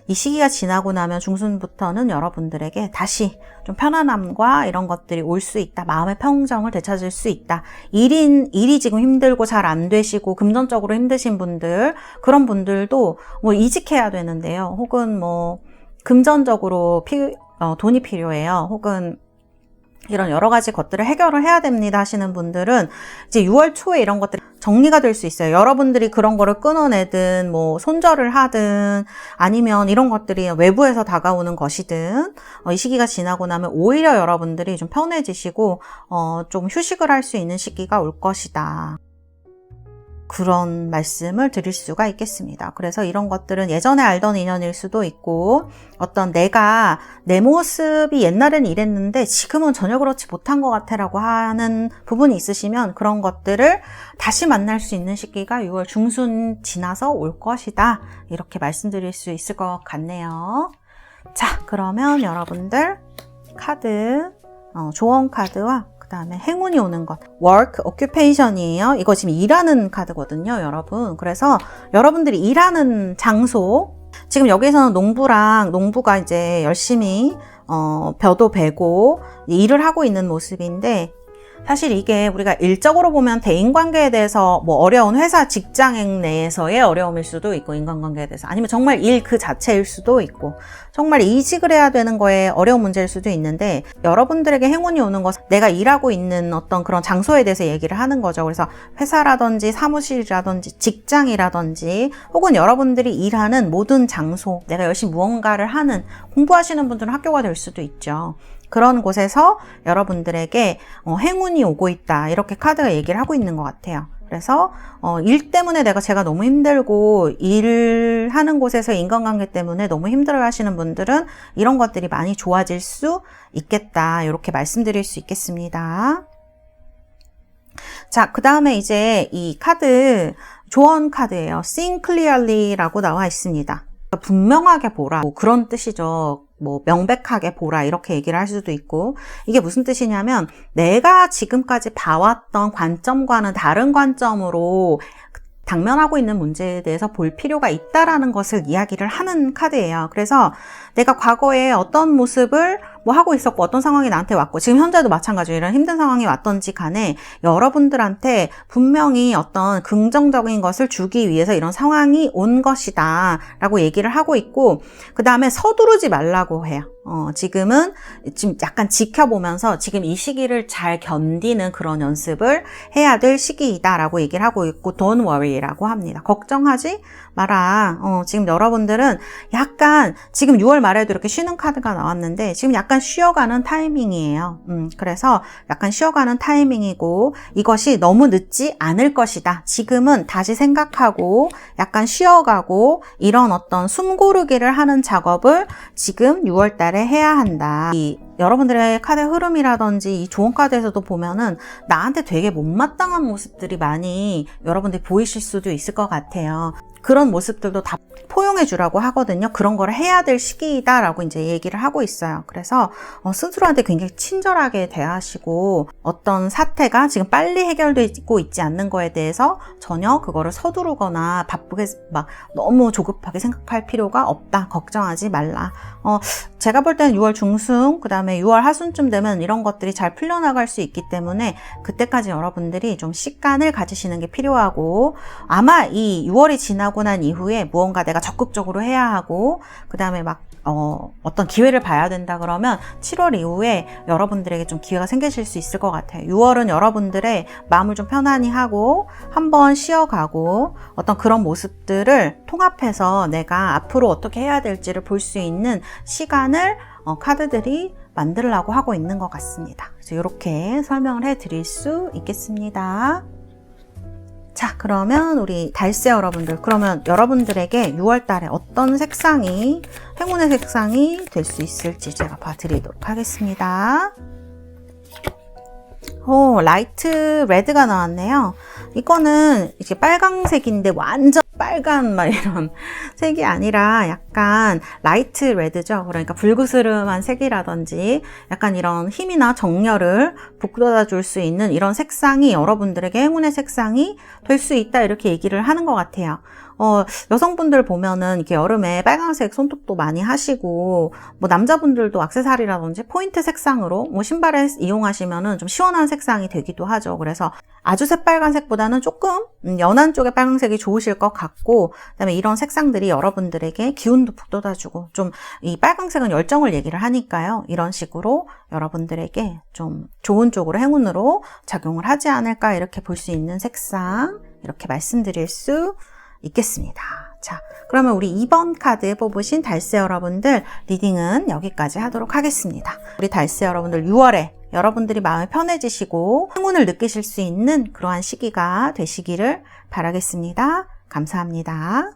이 시기가 지나고 나면 중순부터는 여러분들에게 다시 좀 편안함과 이런 것들이 올 수 있다. 마음의 평정을 되찾을 수 있다. 일이 지금 힘들고 잘 안 되시고 금전적으로 힘드신 분들, 그런 분들도 뭐 이직해야 되는데요. 혹은 뭐 금전적으로 돈이 필요해요. 혹은 이런 여러 가지 것들을 해결을 해야 됩니다 하시는 분들은 이제 6월 초에 이런 것들이 정리가 될 수 있어요. 여러분들이 그런 거를 끊어내든 뭐 손절을 하든 아니면 이런 것들이 외부에서 다가오는 것이든 이 시기가 지나고 나면 오히려 여러분들이 좀 편해지시고 좀 휴식을 할 수 있는 시기가 올 것이다. 그런 말씀을 드릴 수가 있겠습니다. 그래서 이런 것들은 예전에 알던 인연일 수도 있고 어떤 내 모습이 옛날엔 이랬는데 지금은 전혀 그렇지 못한 것 같아 라고 하는 부분이 있으시면 그런 것들을 다시 만날 수 있는 시기가 6월 중순 지나서 올 것이다. 이렇게 말씀드릴 수 있을 것 같네요. 자, 그러면 여러분들 카드, 조언 카드와 그 다음에 행운이 오는 것, work, occupation이에요. 이거 지금 일하는 카드거든요, 여러분. 그래서 여러분들이 일하는 장소, 지금 여기서는 농부가 이제 열심히 벼도 베고 일을 하고 있는 모습인데, 사실 이게 우리가 일적으로 보면 대인관계에 대해서 뭐 어려운 회사 직장 내에서의 어려움일 수도 있고, 인간관계에 대해서, 아니면 정말 일 그 자체일 수도 있고, 정말 이직을 해야 되는 거에 어려운 문제일 수도 있는데, 여러분들에게 행운이 오는 것은 내가 일하고 있는 어떤 그런 장소에 대해서 얘기를 하는 거죠. 그래서 회사라든지 사무실이라든지 직장이라든지 혹은 여러분들이 일하는 모든 장소, 내가 열심히 무언가를 하는, 공부하시는 분들은 학교가 될 수도 있죠. 그런 곳에서 여러분들에게 행운이 오고 있다. 이렇게 카드가 얘기를 하고 있는 것 같아요. 그래서 일 때문에 제가 너무 힘들고 일하는 곳에서 인간관계 때문에 너무 힘들어 하시는 분들은 이런 것들이 많이 좋아질 수 있겠다. 이렇게 말씀드릴 수 있겠습니다. 자, 그 다음에 이제 이 카드 조언 카드예요. Think clearly라고 나와 있습니다. 분명하게 보라, 뭐 그런 뜻이죠. 뭐 명백하게 보라 이렇게 얘기를 할 수도 있고, 이게 무슨 뜻이냐면 내가 지금까지 봐왔던 관점과는 다른 관점으로 당면하고 있는 문제에 대해서 볼 필요가 있다라는 것을 이야기를 하는 카드예요. 그래서 내가 과거에 어떤 모습을 뭐 하고 있었고 어떤 상황이 나한테 왔고 지금 현재도 마찬가지로 이런 힘든 상황이 왔던지 간에 여러분들한테 분명히 어떤 긍정적인 것을 주기 위해서 이런 상황이 온 것이다 라고 얘기를 하고 있고, 그 다음에 서두르지 말라고 해요. 지금은 약간 지켜보면서 지금 이 시기를 잘 견디는 그런 연습을 해야 될 시기이다 라고 얘기를 하고 있고, Don't worry 라고 합니다. 걱정하지 마라. 지금 여러분들은 약간 지금 6월 말에도 이렇게 쉬는 카드가 나왔는데 지금 약간 쉬어가는 타이밍이에요. 그래서 약간 쉬어가는 타이밍이고 이것이 너무 늦지 않을 것이다. 지금은 다시 생각하고 약간 쉬어가고 이런 어떤 숨 고르기를 하는 작업을 지금 6월 달에 해야 한다. 여러분들의 카드 흐름이라든지 이 조언 카드에서도 보면은 나한테 되게 못마땅한 모습들이 많이 여러분들이 보이실 수도 있을 것 같아요. 그런 모습들도 다 포용해 주라고 하거든요. 그런 걸 해야 될 시기이다 라고 이제 얘기를 하고 있어요. 그래서 스스로한테 굉장히 친절하게 대하시고 어떤 사태가 지금 빨리 해결되고 있지 않는 거에 대해서 전혀 그거를 서두르거나 바쁘게 막 너무 조급하게 생각할 필요가 없다. 걱정하지 말라. 제가 볼 때는 6월 중순, 그 다음에 6월 하순쯤 되면 이런 것들이 잘 풀려나갈 수 있기 때문에 그때까지 여러분들이 좀 시간을 가지시는 게 필요하고, 아마 이 6월이 지나고 난 이후에 무언가 내가 적극적으로 해야 하고, 그 다음에 막 어떤 기회를 봐야 된다 그러면 7월 이후에 여러분들에게 좀 기회가 생기실 수 있을 것 같아요. 6월은 여러분들의 마음을 좀 편안히 하고 한번 쉬어가고 어떤 그런 모습들을 통합해서 내가 앞으로 어떻게 해야 될지를 볼 수 있는 시간을 카드들이 만들려고 하고 있는 것 같습니다. 그래서 이렇게 설명을 해 드릴 수 있겠습니다. 자, 그러면 우리 달새 여러분들, 그러면 여러분들에게 6월 달에 어떤 색상이 행운의 색상이 될 수 있을지 제가 봐드리도록 하겠습니다. 라이트 레드가 나왔네요. 이거는 이렇게 빨강색인데 완전 빨간 막 이런 색이 아니라 약간 라이트 레드죠. 그러니까 불그스름한 색이라든지 약간 이런 힘이나 정열을 북돋아 줄 수 있는 이런 색상이 여러분들에게 행운의 색상이 될 수 있다 이렇게 얘기를 하는 것 같아요. 여성분들 보면은 이렇게 여름에 빨간색 손톱도 많이 하시고, 뭐 남자분들도 액세서리라든지 포인트 색상으로 뭐 신발에 이용하시면은 좀 시원한 색상이 되기도 하죠. 그래서 아주 새빨간색보다는 조금 연한 쪽의 빨간색이 좋으실 것 같고, 그다음에 이런 색상들이 여러분들에게 기운도 북돋아주고, 좀 이 빨간색은 열정을 얘기를 하니까요. 이런 식으로 여러분들에게 좀 좋은 쪽으로 행운으로 작용을 하지 않을까 이렇게 볼 수 있는 색상 이렇게 말씀드릴 수 있겠습니다. 자, 그러면 우리 2번 카드 뽑으신 달새 여러분들 리딩은 여기까지 하도록 하겠습니다. 우리 달새 여러분들 6월에 여러분들이 마음이 편해지시고 행운을 느끼실 수 있는 그러한 시기가 되시기를 바라겠습니다. 감사합니다.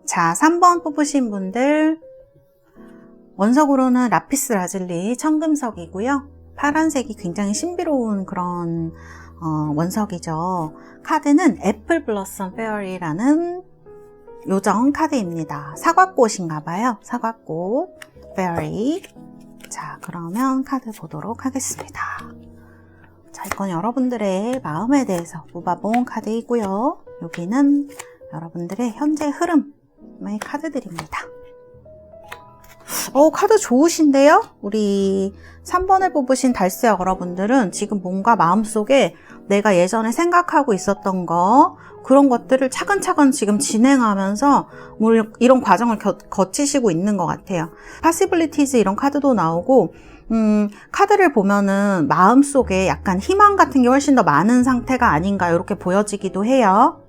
자, 3번 뽑으신 분들 원석으로는 라피스 라즐리 청금석이고요. 파란색이 굉장히 신비로운 그런 원석이죠. 카드는 애플 블러썸 페어리라는 요정 카드입니다. 사과꽃인가 봐요. 사과꽃 페어리. 자, 그러면 카드 보도록 하겠습니다. 자, 이건 여러분들의 마음에 대해서 뽑아본 카드이고요. 여기는 여러분들의 현재 흐름의 카드들입니다. 카드 좋으신데요? 우리 3번을 뽑으신 달새 여러분들은 지금 뭔가 마음속에 내가 예전에 생각하고 있었던 거, 그런 것들을 차근차근 지금 진행하면서 이런 과정을 거치시고 있는 것 같아요. Possibilities 이런 카드도 나오고, 카드를 보면은 마음속에 약간 희망 같은 게 훨씬 더 많은 상태가 아닌가 이렇게 보여지기도 해요.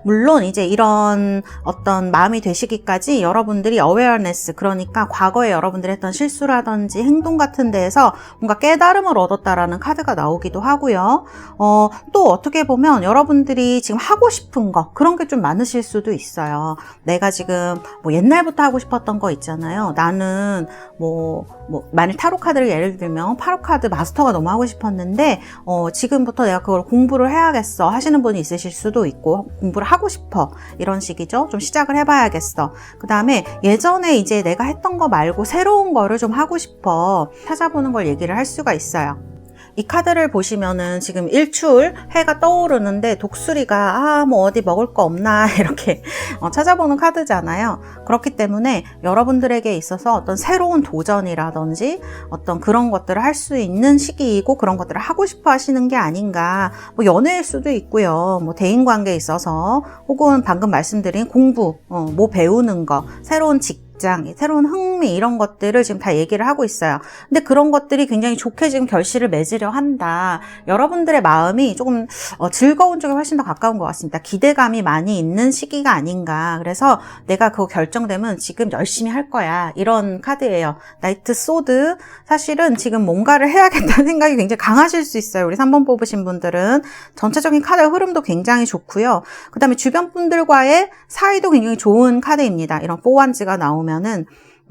물론 이제 이런 어떤 마음이 되시기까지 여러분들이 awareness, 그러니까 과거에 여러분들이 했던 실수라든지 행동 같은 데에서 뭔가 깨달음을 얻었다라는 카드가 나오기도 하고요. 또 어떻게 보면 여러분들이 지금 하고 싶은 거, 그런 게 좀 많으실 수도 있어요. 내가 지금 뭐 옛날부터 하고 싶었던 거 있잖아요. 나는 만일 타로 카드를 예를 들면 타로 카드 마스터가 너무 하고 싶었는데 지금부터 내가 그걸 공부를 해야겠어 하시는 분이 있으실 수도 있고, 공부를 하고 싶어. 이런 식이죠. 좀 시작을 해봐야겠어. 그 다음에 예전에 이제 내가 했던 거 말고 새로운 거를 좀 하고 싶어. 찾아보는 걸 얘기를 할 수가 있어요. 이 카드를 보시면은 지금 일출 해가 떠오르는데 독수리가 뭐 어디 먹을 거 없나 이렇게 찾아보는 카드잖아요. 그렇기 때문에 여러분들에게 있어서 어떤 새로운 도전이라든지 어떤 그런 것들을 할 수 있는 시기이고 그런 것들을 하고 싶어 하시는 게 아닌가. 뭐 연애일 수도 있고요. 뭐 대인관계에 있어서 혹은 방금 말씀드린 공부, 뭐 배우는 거, 새로운 새로운 흥미 이런 것들을 지금 다 얘기를 하고 있어요. 근데 그런 것들이 굉장히 좋게 지금 결실을 맺으려 한다. 여러분들의 마음이 조금 즐거운 쪽에 훨씬 더 가까운 것 같습니다. 기대감이 많이 있는 시기가 아닌가. 그래서 내가 그거 결정되면 지금 열심히 할 거야. 이런 카드예요. 나이트 소드. 사실은 지금 뭔가를 해야겠다는 생각이 굉장히 강하실 수 있어요. 우리 3번 뽑으신 분들은. 전체적인 카드 흐름도 굉장히 좋고요. 그 다음에 주변 분들과의 사이도 굉장히 좋은 카드입니다. 이런 포완즈가 나오면은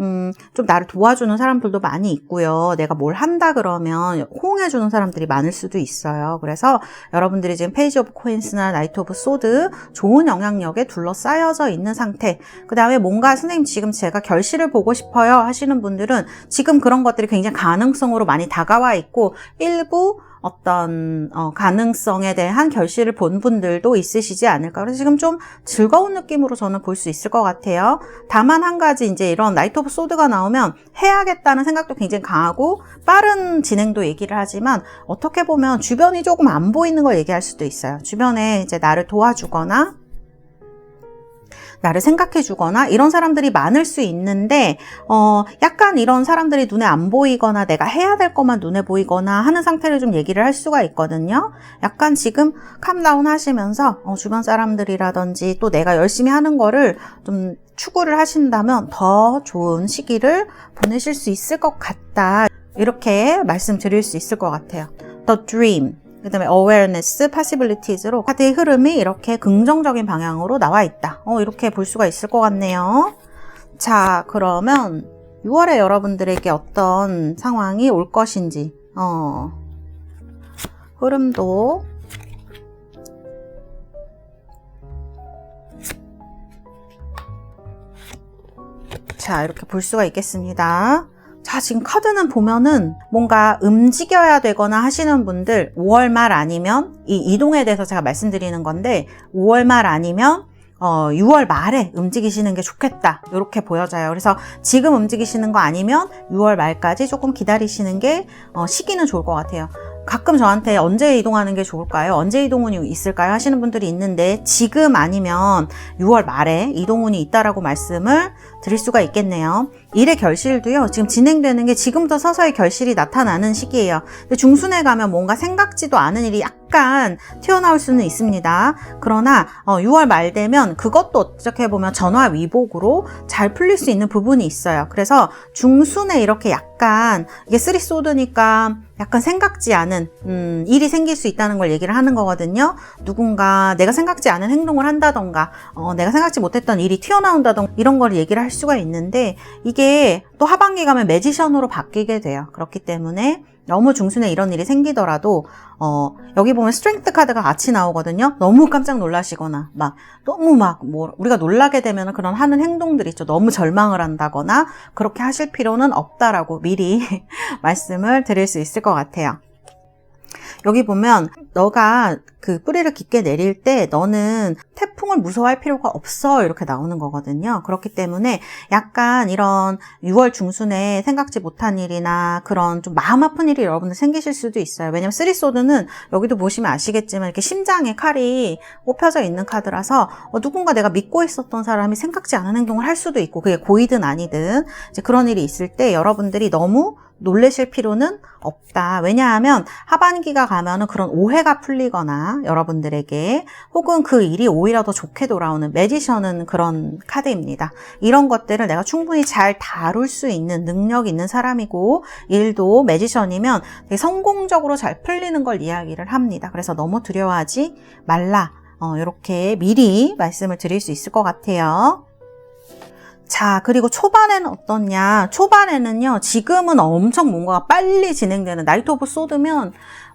좀 나를 도와주는 사람들도 많이 있고요. 내가 뭘 한다 그러면 호응해주는 사람들이 많을 수도 있어요. 그래서 여러분들이 지금 페이지 오브 코인스나 나이트 오브 소드 좋은 영향력에 둘러싸여져 있는 상태. 그 다음에 뭔가 선생님 지금 제가 결실을 보고 싶어요 하시는 분들은 지금 그런 것들이 굉장히 가능성으로 많이 다가와 있고 일부 어떤 가능성에 대한 결실을 본 분들도 있으시지 않을까. 그래서 지금 좀 즐거운 느낌으로 저는 볼 수 있을 것 같아요. 다만 한 가지 이제 이런 나이트 오브 소드가 나오면 해야겠다는 생각도 굉장히 강하고 빠른 진행도 얘기를 하지만 어떻게 보면 주변이 조금 안 보이는 걸 얘기할 수도 있어요. 주변에 이제 나를 도와주거나 나를 생각해 주거나 이런 사람들이 많을 수 있는데 약간 이런 사람들이 눈에 안 보이거나 내가 해야 될 것만 눈에 보이거나 하는 상태를 좀 얘기를 할 수가 있거든요. 약간 지금 캄다운 하시면서 주변 사람들이라든지 또 내가 열심히 하는 거를 좀 추구를 하신다면 더 좋은 시기를 보내실 수 있을 것 같다. 이렇게 말씀드릴 수 있을 것 같아요. The Dream. 그 다음에 awareness, possibilities로 카드의 흐름이 이렇게 긍정적인 방향으로 나와 있다. 이렇게 볼 수가 있을 것 같네요. 자, 그러면 6월에 여러분들에게 어떤 상황이 올 것인지 흐름도 자, 이렇게 볼 수가 있겠습니다. 자, 지금 카드는 보면은 뭔가 움직여야 되거나 하시는 분들 5월 말 아니면 이 이동에 대해서 제가 말씀드리는 건데 5월 말 아니면 6월 말에 움직이시는 게 좋겠다. 이렇게 보여져요. 그래서 지금 움직이시는 거 아니면 6월 말까지 조금 기다리시는 게 시기는 좋을 것 같아요. 가끔 저한테 언제 이동하는 게 좋을까요? 언제 이동운이 있을까요? 하시는 분들이 있는데 지금 아니면 6월 말에 이동운이 있다라고 말씀을 드릴 수가 있겠네요. 일의 결실도요. 지금 진행되는 게 지금부터 서서히 결실이 나타나는 시기예요. 근데 중순에 가면 뭔가 생각지도 않은 일이 약간 튀어나올 수는 있습니다. 그러나 6월 말 되면 그것도 어떻게 보면 전화위복으로 잘 풀릴 수 있는 부분이 있어요. 그래서 중순에 이렇게 약간 이게 쓰리소드니까 약간 생각지 않은 일이 생길 수 있다는 걸 얘기를 하는 거거든요. 누군가 내가 생각지 않은 행동을 한다던가 내가 생각지 못했던 일이 튀어나온다던가 이런 걸 얘기를 할 수가 있는데 이게 또 하반기 가면 매지션으로 바뀌게 돼요. 그렇기 때문에 너무 중순에 이런 일이 생기더라도 여기 보면 스트렝스 카드가 같이 나오거든요. 너무 깜짝 놀라시거나 너무 우리가 놀라게 되면 그런 하는 행동들 있죠. 너무 절망을 한다거나 그렇게 하실 필요는 없다라고 미리 말씀을 드릴 수 있을 것 같아요. 여기 보면 너가 그 뿌리를 깊게 내릴 때 너는 태풍을 무서워할 필요가 없어 이렇게 나오는 거거든요. 그렇기 때문에 약간 이런 6월 중순에 생각지 못한 일이나 그런 좀 마음 아픈 일이 여러분들 생기실 수도 있어요. 왜냐면 쓰리소드는 여기도 보시면 아시겠지만 이렇게 심장에 칼이 꼽혀져 있는 카드라서 누군가 내가 믿고 있었던 사람이 생각지 않은 행동을 할 수도 있고 그게 고이든 아니든 이제 그런 일이 있을 때 여러분들이 너무 놀라실 필요는 없다. 왜냐하면 하반기가 가면은 그런 오해가 풀리거나 여러분들에게 혹은 그 일이 오히려 더 좋게 돌아오는 매지션은 그런 카드입니다. 이런 것들을 내가 충분히 잘 다룰 수 있는 능력 있는 사람이고 일도 매지션이면 되게 성공적으로 잘 풀리는 걸 이야기를 합니다. 그래서 너무 두려워하지 말라. 이렇게 미리 말씀을 드릴 수 있을 것 같아요. 자, 그리고 초반에는 어떻냐? 초반에는요, 지금은 엄청 뭔가가 빨리 진행되는 나이트 오브 소드면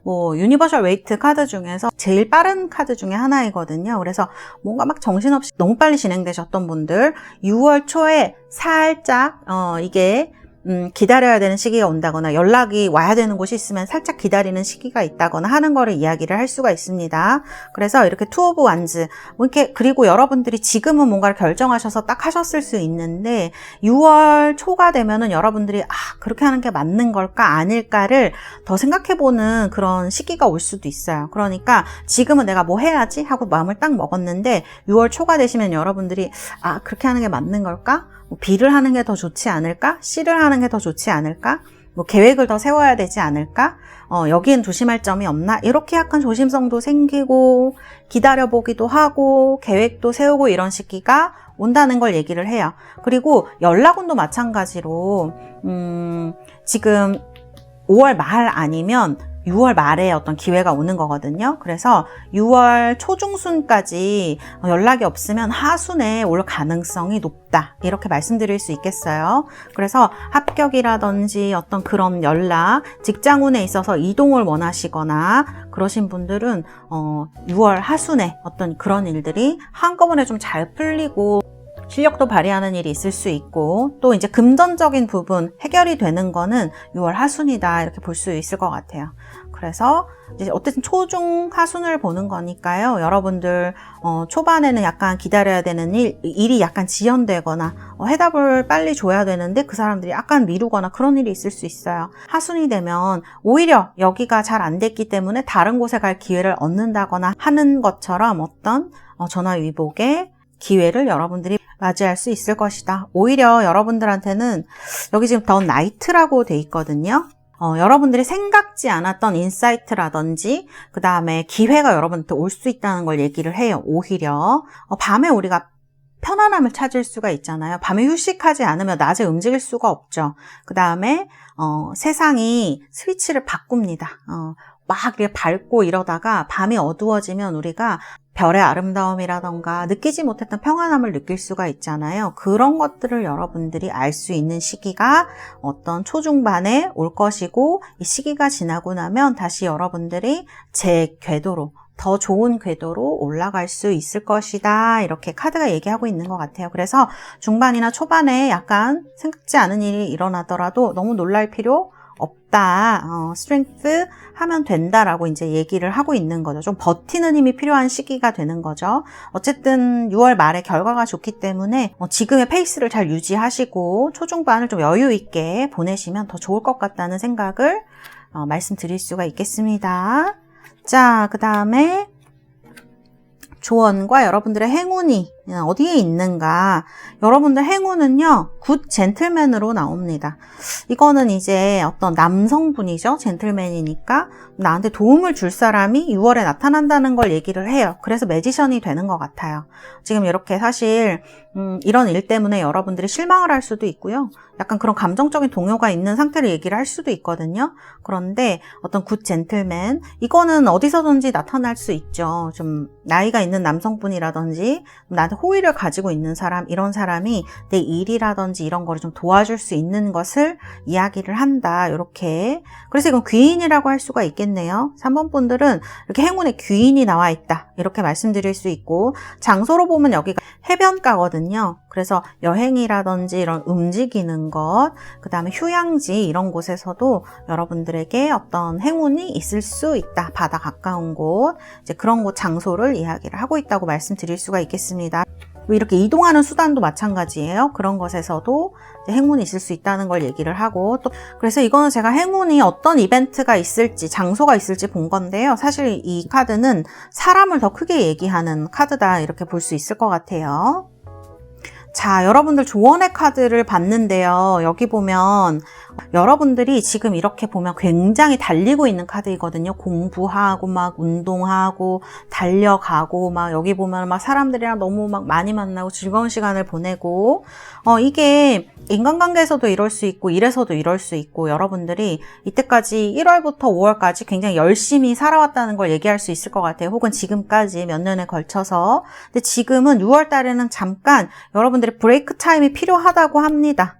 뭐 유니버셜 웨이트 카드 중에서 제일 빠른 카드 중에 하나이거든요. 그래서 뭔가 막 정신없이 너무 빨리 진행되셨던 분들 6월 초에 살짝 이게 기다려야 되는 시기가 온다거나 연락이 와야 되는 곳이 있으면 살짝 기다리는 시기가 있다거나 하는 거를 이야기를 할 수가 있습니다. 그래서 이렇게 투 오브 완즈 이렇게 그리고 여러분들이 지금은 뭔가를 결정하셔서 딱 하셨을 수 있는데 6월 초가 되면은 여러분들이 그렇게 하는 게 맞는 걸까 아닐까를 더 생각해보는 그런 시기가 올 수도 있어요. 그러니까 지금은 내가 뭐 해야지 하고 마음을 딱 먹었는데 6월 초가 되시면 여러분들이 그렇게 하는 게 맞는 걸까? 뭐 B를 하는 게 더 좋지 않을까? C를 하는 게 더 좋지 않을까? 뭐 계획을 더 세워야 되지 않을까? 여기엔 조심할 점이 없나? 이렇게 약간 조심성도 생기고 기다려보기도 하고 계획도 세우고 이런 시기가 온다는 걸 얘기를 해요. 그리고 연락운도 마찬가지로 지금 5월 말 아니면 6월 말에 어떤 기회가 오는 거거든요. 그래서 6월 초중순까지 연락이 없으면 하순에 올 가능성이 높다. 이렇게 말씀드릴 수 있겠어요. 그래서 합격이라든지 어떤 그런 연락, 직장운에 있어서 이동을 원하시거나 그러신 분들은 6월 하순에 어떤 그런 일들이 한꺼번에 좀 잘 풀리고 실력도 발휘하는 일이 있을 수 있고 또 이제 금전적인 부분 해결이 되는 거는 6월 하순이다 이렇게 볼 수 있을 것 같아요. 그래서 이제 어쨌든 초중 하순을 보는 거니까요. 여러분들 초반에는 약간 기다려야 되는 일이 약간 지연되거나 해답을 빨리 줘야 되는데 그 사람들이 약간 미루거나 그런 일이 있을 수 있어요. 하순이 되면 오히려 여기가 잘 안 됐기 때문에 다른 곳에 갈 기회를 얻는다거나 하는 것처럼 어떤 전화위복의 기회를 여러분들이 맞이할 수 있을 것이다. 오히려 여러분들한테는 여기 지금 더 나이트라고 돼 있거든요. 여러분들이 생각지 않았던 인사이트라든지 그 다음에 기회가 여러분한테 올 수 있다는 걸 얘기를 해요. 오히려 밤에 우리가 편안함을 찾을 수가 있잖아요. 밤에 휴식하지 않으면 낮에 움직일 수가 없죠. 그 다음에 세상이 스위치를 바꿉니다. 막 이렇게 밝고 이러다가 밤이 어두워지면 우리가 별의 아름다움이라던가 느끼지 못했던 평안함을 느낄 수가 있잖아요. 그런 것들을 여러분들이 알 수 있는 시기가 어떤 초중반에 올 것이고 이 시기가 지나고 나면 다시 여러분들이 제 궤도로 더 좋은 궤도로 올라갈 수 있을 것이다. 이렇게 카드가 얘기하고 있는 것 같아요. 그래서 중반이나 초반에 약간 생각지 않은 일이 일어나더라도 너무 놀랄 필요 없다. 스트렝스 하면 된다라고 이제 얘기를 하고 있는 거죠. 좀 버티는 힘이 필요한 시기가 되는 거죠. 어쨌든 6월 말에 결과가 좋기 때문에 지금의 페이스를 잘 유지하시고 초중반을 좀 여유 있게 보내시면 더 좋을 것 같다는 생각을 말씀드릴 수가 있겠습니다. 자, 그 다음에 조언과 여러분들의 행운이 어디에 있는가. 여러분들 행운은요, 굿 젠틀맨으로 나옵니다. 이거는 이제 어떤 남성분이죠. 젠틀맨이니까 나한테 도움을 줄 사람이 6월에 나타난다는 걸 얘기를 해요. 그래서 매지션이 되는 것 같아요. 지금 이렇게 사실 이런 일 때문에 여러분들이 실망을 할 수도 있고요. 약간 그런 감정적인 동요가 있는 상태를 얘기를 할 수도 있거든요. 그런데 어떤 굿 젠틀맨, 이거는 어디서든지 나타날 수 있죠. 좀 나이가 있는 남성분이라든지 나한테 호의를 가지고 있는 사람, 이런 사람이 내 일이라든지 이런 거를 좀 도와줄 수 있는 것을 이야기를 한다. 이렇게. 그래서 이건 귀인이라고 할 수가 있겠네요. 3번 분들은 이렇게 행운의 귀인이 나와 있다. 이렇게 말씀드릴 수 있고, 장소로 보면 여기가 해변가거든요. 그래서 여행이라든지 이런 움직이는 것, 그 다음에 휴양지 이런 곳에서도 여러분들에게 어떤 행운이 있을 수 있다. 바다 가까운 곳, 이제 그런 곳 장소를 이야기를 하고 있다고 말씀드릴 수가 있겠습니다. 이렇게 이동하는 수단도 마찬가지예요. 그런 것에서도 행운이 있을 수 있다는 걸 얘기를 하고, 또 그래서 이거는 제가 행운이 어떤 이벤트가 있을지, 장소가 있을지 본 건데요. 사실 이 카드는 사람을 더 크게 얘기하는 카드다, 이렇게 볼 수 있을 것 같아요. 자, 여러분들 조언의 카드를 봤는데요. 여기 보면 여러분들이 지금 이렇게 보면 굉장히 달리고 있는 카드이거든요. 공부하고 막 운동하고 달려가고 막 여기 보면 막 사람들이랑 너무 막 많이 만나고 즐거운 시간을 보내고 이게 인간관계에서도 이럴 수 있고 일에서도 이럴 수 있고 여러분들이 이때까지 1월부터 5월까지 굉장히 열심히 살아왔다는 걸 얘기할 수 있을 것 같아요. 혹은 지금까지 몇 년에 걸쳐서. 근데 지금은 6월 달에는 잠깐 여러분들이 브레이크 타임이 필요하다고 합니다.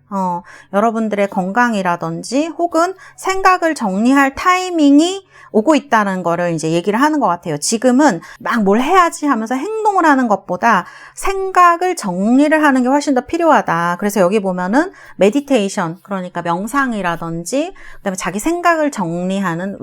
여러분들의 건강이라든지 정리라든지 혹은 생각을 정리할 타이밍이 오고 있다는 거를 이제 얘기를 하는 것 같아요. 지금은 막 뭘 해야지 하면서 행동을 하는 것보다 생각을 정리를 하는 게 훨씬 더 필요하다. 그래서 여기 보면은 메디테이션, 그러니까 명상이라든지 그다음에 자기 생각을 정리하는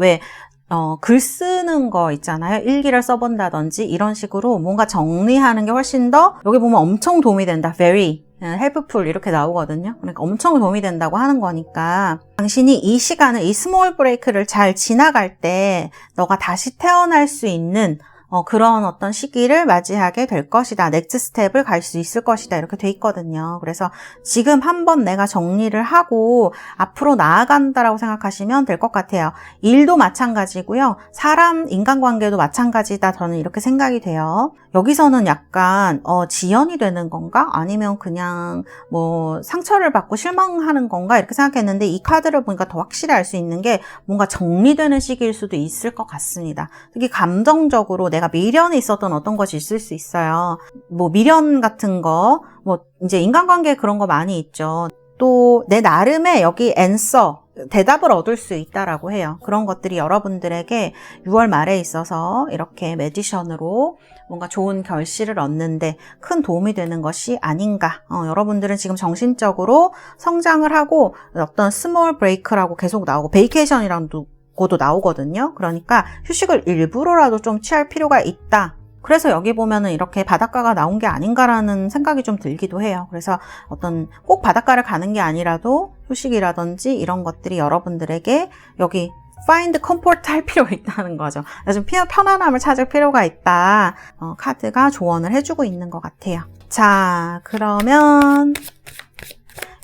글 쓰는 거 있잖아요. 일기를 써본다든지 이런 식으로 뭔가 정리하는 게 훨씬 더 여기 보면 엄청 도움이 된다. very helpful 이렇게 나오거든요. 그러니까 엄청 도움이 된다고 하는 거니까 당신이 이 시간을 이 스몰 브레이크를 잘 지나갈 때 너가 다시 태어날 수 있는 그런 어떤 시기를 맞이하게 될 것이다. 넥스트 스텝을 갈 수 있을 것이다. 이렇게 돼 있거든요. 그래서 지금 한번 내가 정리를 하고 앞으로 나아간다라고 생각하시면 될 것 같아요. 일도 마찬가지고요. 사람, 인간관계도 마찬가지다. 저는 이렇게 생각이 돼요. 여기서는 약간 지연이 되는 건가? 아니면 그냥 뭐 상처를 받고 실망하는 건가? 이렇게 생각했는데 이 카드를 보니까 더 확실히 알 수 있는 게 뭔가 정리되는 시기일 수도 있을 것 같습니다. 특히 감정적으로 내가 미련이 있었던 어떤 것이 있을 수 있어요. 뭐 미련 같은 거, 뭐 이제 인간관계에 그런 거 많이 있죠. 또 내 나름의 여기 앤서, 대답을 얻을 수 있다라고 해요. 그런 것들이 여러분들에게 6월 말에 있어서 이렇게 매지션으로 뭔가 좋은 결실을 얻는데 큰 도움이 되는 것이 아닌가. 여러분들은 지금 정신적으로 성장을 하고 어떤 스몰 브레이크라고 계속 나오고 베이케이션이랑도 고도 나오거든요. 그러니까 휴식을 일부러라도 좀 취할 필요가 있다. 그래서 여기 보면은 이렇게 바닷가가 나온 게 아닌가라는 생각이 좀 들기도 해요. 그래서 어떤 꼭 바닷가를 가는 게 아니라도 휴식이라든지 이런 것들이 여러분들에게 여기 find comfort 할 필요가 있다는 거죠. 좀 편안함을 찾을 필요가 있다. 카드가 조언을 해주고 있는 것 같아요. 자, 그러면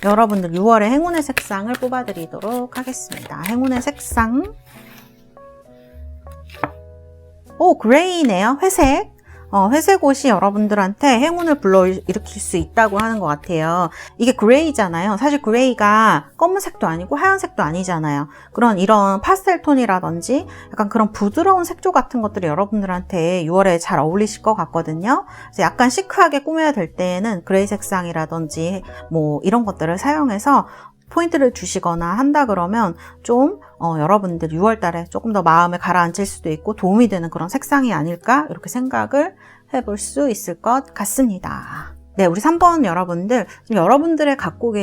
여러분들 6월의 행운의 색상을 뽑아드리도록 하겠습니다. 행운의 색상. 오, 그레이네요. 회색. 회색 옷이 여러분들한테 행운을 불러일으킬 수 있다고 하는 것 같아요. 이게 그레이잖아요. 사실 그레이가 검은색도 아니고 하얀색도 아니잖아요. 이런 파스텔 톤이라든지 약간 그런 부드러운 색조 같은 것들이 여러분들한테 6월에 잘 어울리실 것 같거든요. 그래서 약간 시크하게 꾸며야 될 때에는 그레이 색상이라든지 뭐 이런 것들을 사용해서 포인트를 주시거나 한다 그러면 좀 여러분들 6월 달에 조금 더 마음을 가라앉힐 수도 있고 도움이 되는 그런 색상이 아닐까 이렇게 생각을 해볼 수 있을 것 같습니다. 네, 우리 3번 여러분들, 지금 여러분들이 갖고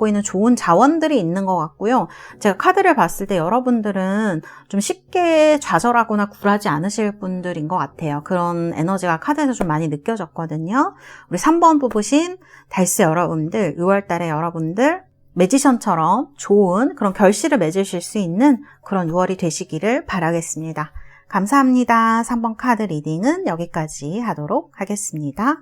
있는 좋은 자원들이 있는 것 같고요. 제가 카드를 봤을 때 여러분들은 좀 쉽게 좌절하거나 굴하지 않으실 분들인 것 같아요. 그런 에너지가 카드에서 좀 많이 느껴졌거든요. 우리 3번 뽑으신 달스 여러분들, 6월 달에 여러분들 매지션처럼 좋은 그런 결실을 맺으실 수 있는 그런 6월이 되시기를 바라겠습니다. 감사합니다. 3번 카드 리딩은 여기까지 하도록 하겠습니다.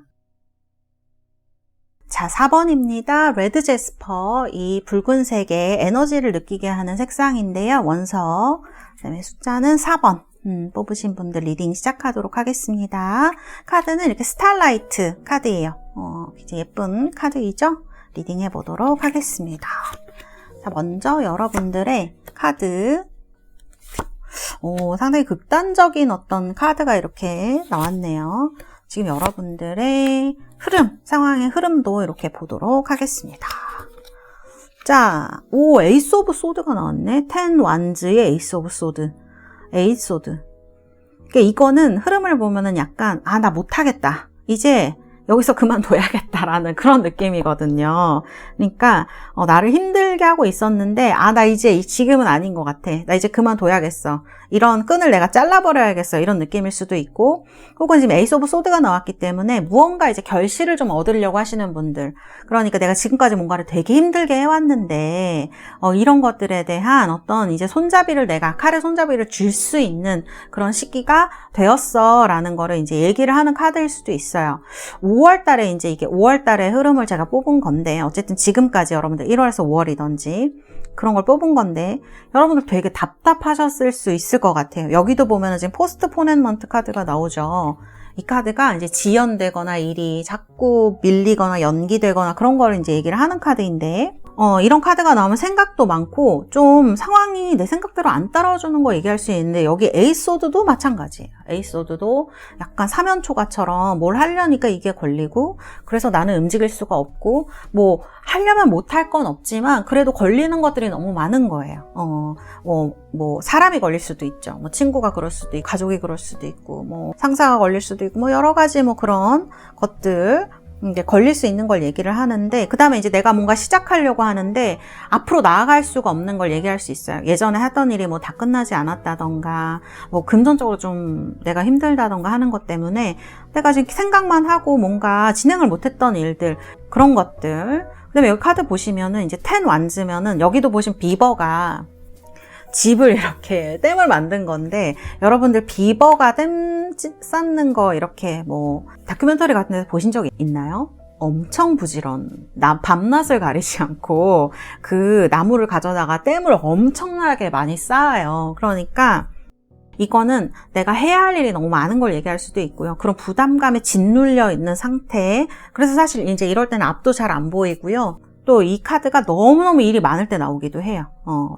자, 4번입니다. 레드 제스퍼, 이 붉은색의 에너지를 느끼게 하는 색상인데요. 원석, 그다음에 숫자는 4번. 뽑으신 분들 리딩 시작하도록 하겠습니다. 카드는 이렇게 스타라이트 카드예요. 굉장히 예쁜 카드이죠? 리딩 해보도록 하겠습니다. 자, 먼저 여러분들의 카드. 상당히 극단적인 어떤 카드가 이렇게 나왔네요. 지금 여러분들의 상황의 흐름도 이렇게 보도록 하겠습니다. 자, 에이스 오브 소드가 나왔네. 10 완즈의 에이스 오브 소드. 에이스 소드. 그러니까 이거는 흐름을 보면은 약간, 나 못하겠다. 이제 여기서 그만둬야겠다라는 그런 느낌이거든요. 그러니까 나를 힘들게 하고 있었는데 나 이제 지금은 아닌 것 같아. 나 이제 그만둬야겠어. 이런 끈을 내가 잘라버려야겠어. 이런 느낌일 수도 있고, 혹은 지금 에이스 오브 소드가 나왔기 때문에 무언가 이제 결실을 좀 얻으려고 하시는 분들, 그러니까 내가 지금까지 뭔가를 되게 힘들게 해왔는데 이런 것들에 대한 어떤 이제 칼의 손잡이를 줄 수 있는 그런 시기가 되었어 라는 거를 이제 얘기를 하는 카드일 수도 있어요. 5월 달에 이제 이게 5월 달의 흐름을 제가 뽑은 건데, 어쨌든 지금까지 여러분들 1월에서 5월이든지 그런 걸 뽑은 건데, 여러분들 되게 답답하셨을 수 있을 것 같아요. 여기도 보면은 지금 포스트포네먼트 카드가 나오죠. 이 카드가 이제 지연되거나 일이 자꾸 밀리거나 연기되거나 그런 거를 이제 얘기를 하는 카드인데, 이런 카드가 나오면 생각도 많고 좀 상황이 내 생각대로 안 따라주는 거 얘기할 수 있는데 여기 에이스 소드도 마찬가지예요. 에이스 소드도 약간 사면초가처럼 뭘 하려니까 이게 걸리고 그래서 나는 움직일 수가 없고 뭐 하려면 못할 건 없지만 그래도 걸리는 것들이 너무 많은 거예요. 뭐 사람이 걸릴 수도 있죠. 뭐 친구가 그럴 수도 있고 가족이 그럴 수도 있고 뭐 상사가 걸릴 수도 있고 뭐 여러 가지 뭐 그런 것들 이제 걸릴 수 있는 걸 얘기를 하는데 그 다음에 이제 내가 뭔가 시작하려고 하는데 앞으로 나아갈 수가 없는 걸 얘기할 수 있어요. 예전에 하던 일이 뭐 다 끝나지 않았다던가 뭐 금전적으로 좀 내가 힘들다던가 하는 것 때문에 내가 지금 생각만 하고 뭔가 진행을 못했던 일들 그런 것들. 그 다음에 여기 카드 보시면은 이제 10 완즈면은 여기도 보시면 비버가 집을 이렇게 댐을 만든 건데 여러분들 비버가 댐 쌓는 거 이렇게 뭐 다큐멘터리 같은 데서 보신 적 있나요? 엄청 부지런 밤낮을 가리지 않고 그 나무를 가져다가 댐을 엄청나게 많이 쌓아요. 그러니까 이거는 내가 해야 할 일이 너무 많은 걸 얘기할 수도 있고요. 그런 부담감에 짓눌려 있는 상태. 그래서 사실 이제 이럴 때는 앞도 잘 안 보이고요. 또 이 카드가 너무너무 일이 많을 때 나오기도 해요.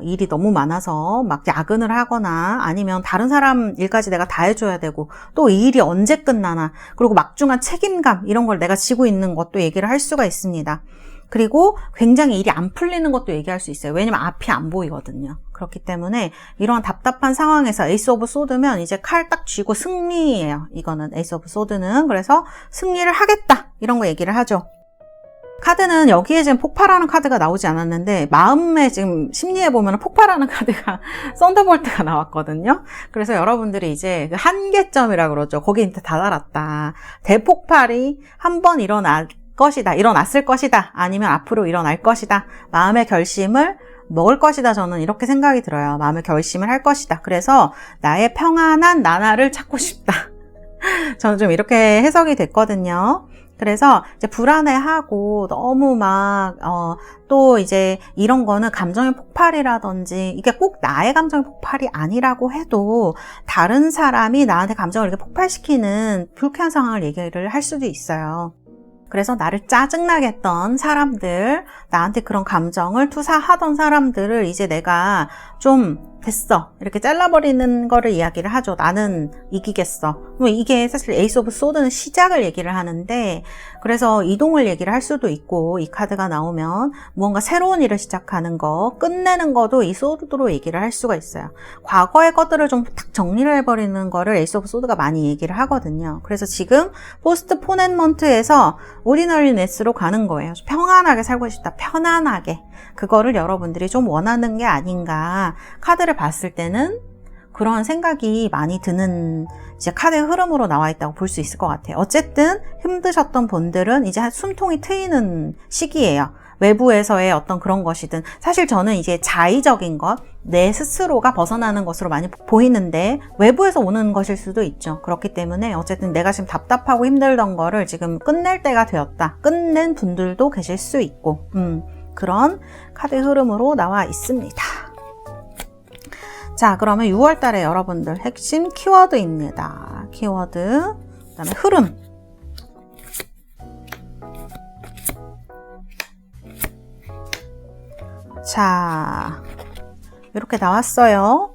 일이 너무 많아서 막 야근을 하거나 아니면 다른 사람 일까지 내가 다 해줘야 되고 또 이 일이 언제 끝나나 그리고 막중한 책임감 이런 걸 내가 지고 있는 것도 얘기를 할 수가 있습니다. 그리고 굉장히 일이 안 풀리는 것도 얘기할 수 있어요. 왜냐면 앞이 안 보이거든요. 그렇기 때문에 이런 답답한 상황에서 에이스 오브 소드면 이제 칼 딱 쥐고 승리예요. 이거는 에이스 오브 소드는. 그래서 승리를 하겠다 이런 거 얘기를 하죠. 카드는 여기에 지금 폭발하는 카드가 나오지 않았는데 마음에 지금 심리에 보면 폭발하는 카드가 썬더볼트가 나왔거든요. 그래서 여러분들이 이제 그 한계점이라고 그러죠. 거기 이제 다다랐다. 대폭발이 한번 일어날 일어났을 것이다. 아니면 앞으로 일어날 것이다. 마음의 결심을 먹을 것이다. 저는 이렇게 생각이 들어요. 마음의 결심을 할 것이다. 그래서 나의 평안한 나날을 찾고 싶다. 저는 좀 이렇게 해석이 됐거든요. 그래서 이제 불안해하고 너무 또 이제 이런 거는 감정의 폭발이라든지 이게 꼭 나의 감정의 폭발이 아니라고 해도 다른 사람이 나한테 감정을 이렇게 폭발시키는 불쾌한 상황을 얘기를 할 수도 있어요. 그래서 나를 짜증나게 했던 사람들, 나한테 그런 감정을 투사하던 사람들을 이제 내가 좀 됐어 이렇게 잘라버리는 거를 이야기를 하죠. 나는 이기겠어. 이게 사실 에이스 오브 소드는 시작을 얘기를 하는데 그래서 이동을 얘기를 할 수도 있고 이 카드가 나오면 무언가 새로운 일을 시작하는 거 끝내는 것도 이 소드로 얘기를 할 수가 있어요. 과거의 것들을 좀 딱 정리를 해버리는 거를 에이스 오브 소드가 많이 얘기를 하거든요. 그래서 지금 포스트 포넨먼트에서 오리지널리네스로 가는 거예요. 평안하게 살고 싶다. 편안하게. 그거를 여러분들이 좀 원하는 게 아닌가. 카드를 봤을 때는 그런 생각이 많이 드는 이제 카드의 흐름으로 나와 있다고 볼 수 있을 것 같아요. 어쨌든 힘드셨던 분들은 이제 숨통이 트이는 시기예요. 외부에서의 어떤 그런 것이든 사실 저는 이제 자의적인 것, 내 스스로가 벗어나는 것으로 많이 보이는데 외부에서 오는 것일 수도 있죠. 그렇기 때문에 어쨌든 내가 지금 답답하고 힘들던 거를 지금 끝낼 때가 되었다. 끝낸 분들도 계실 수 있고 그런 카드 흐름으로 나와 있습니다. 자, 그러면 6월 달에 여러분들 핵심 키워드입니다. 키워드, 그다음에 흐름. 자, 이렇게 나왔어요.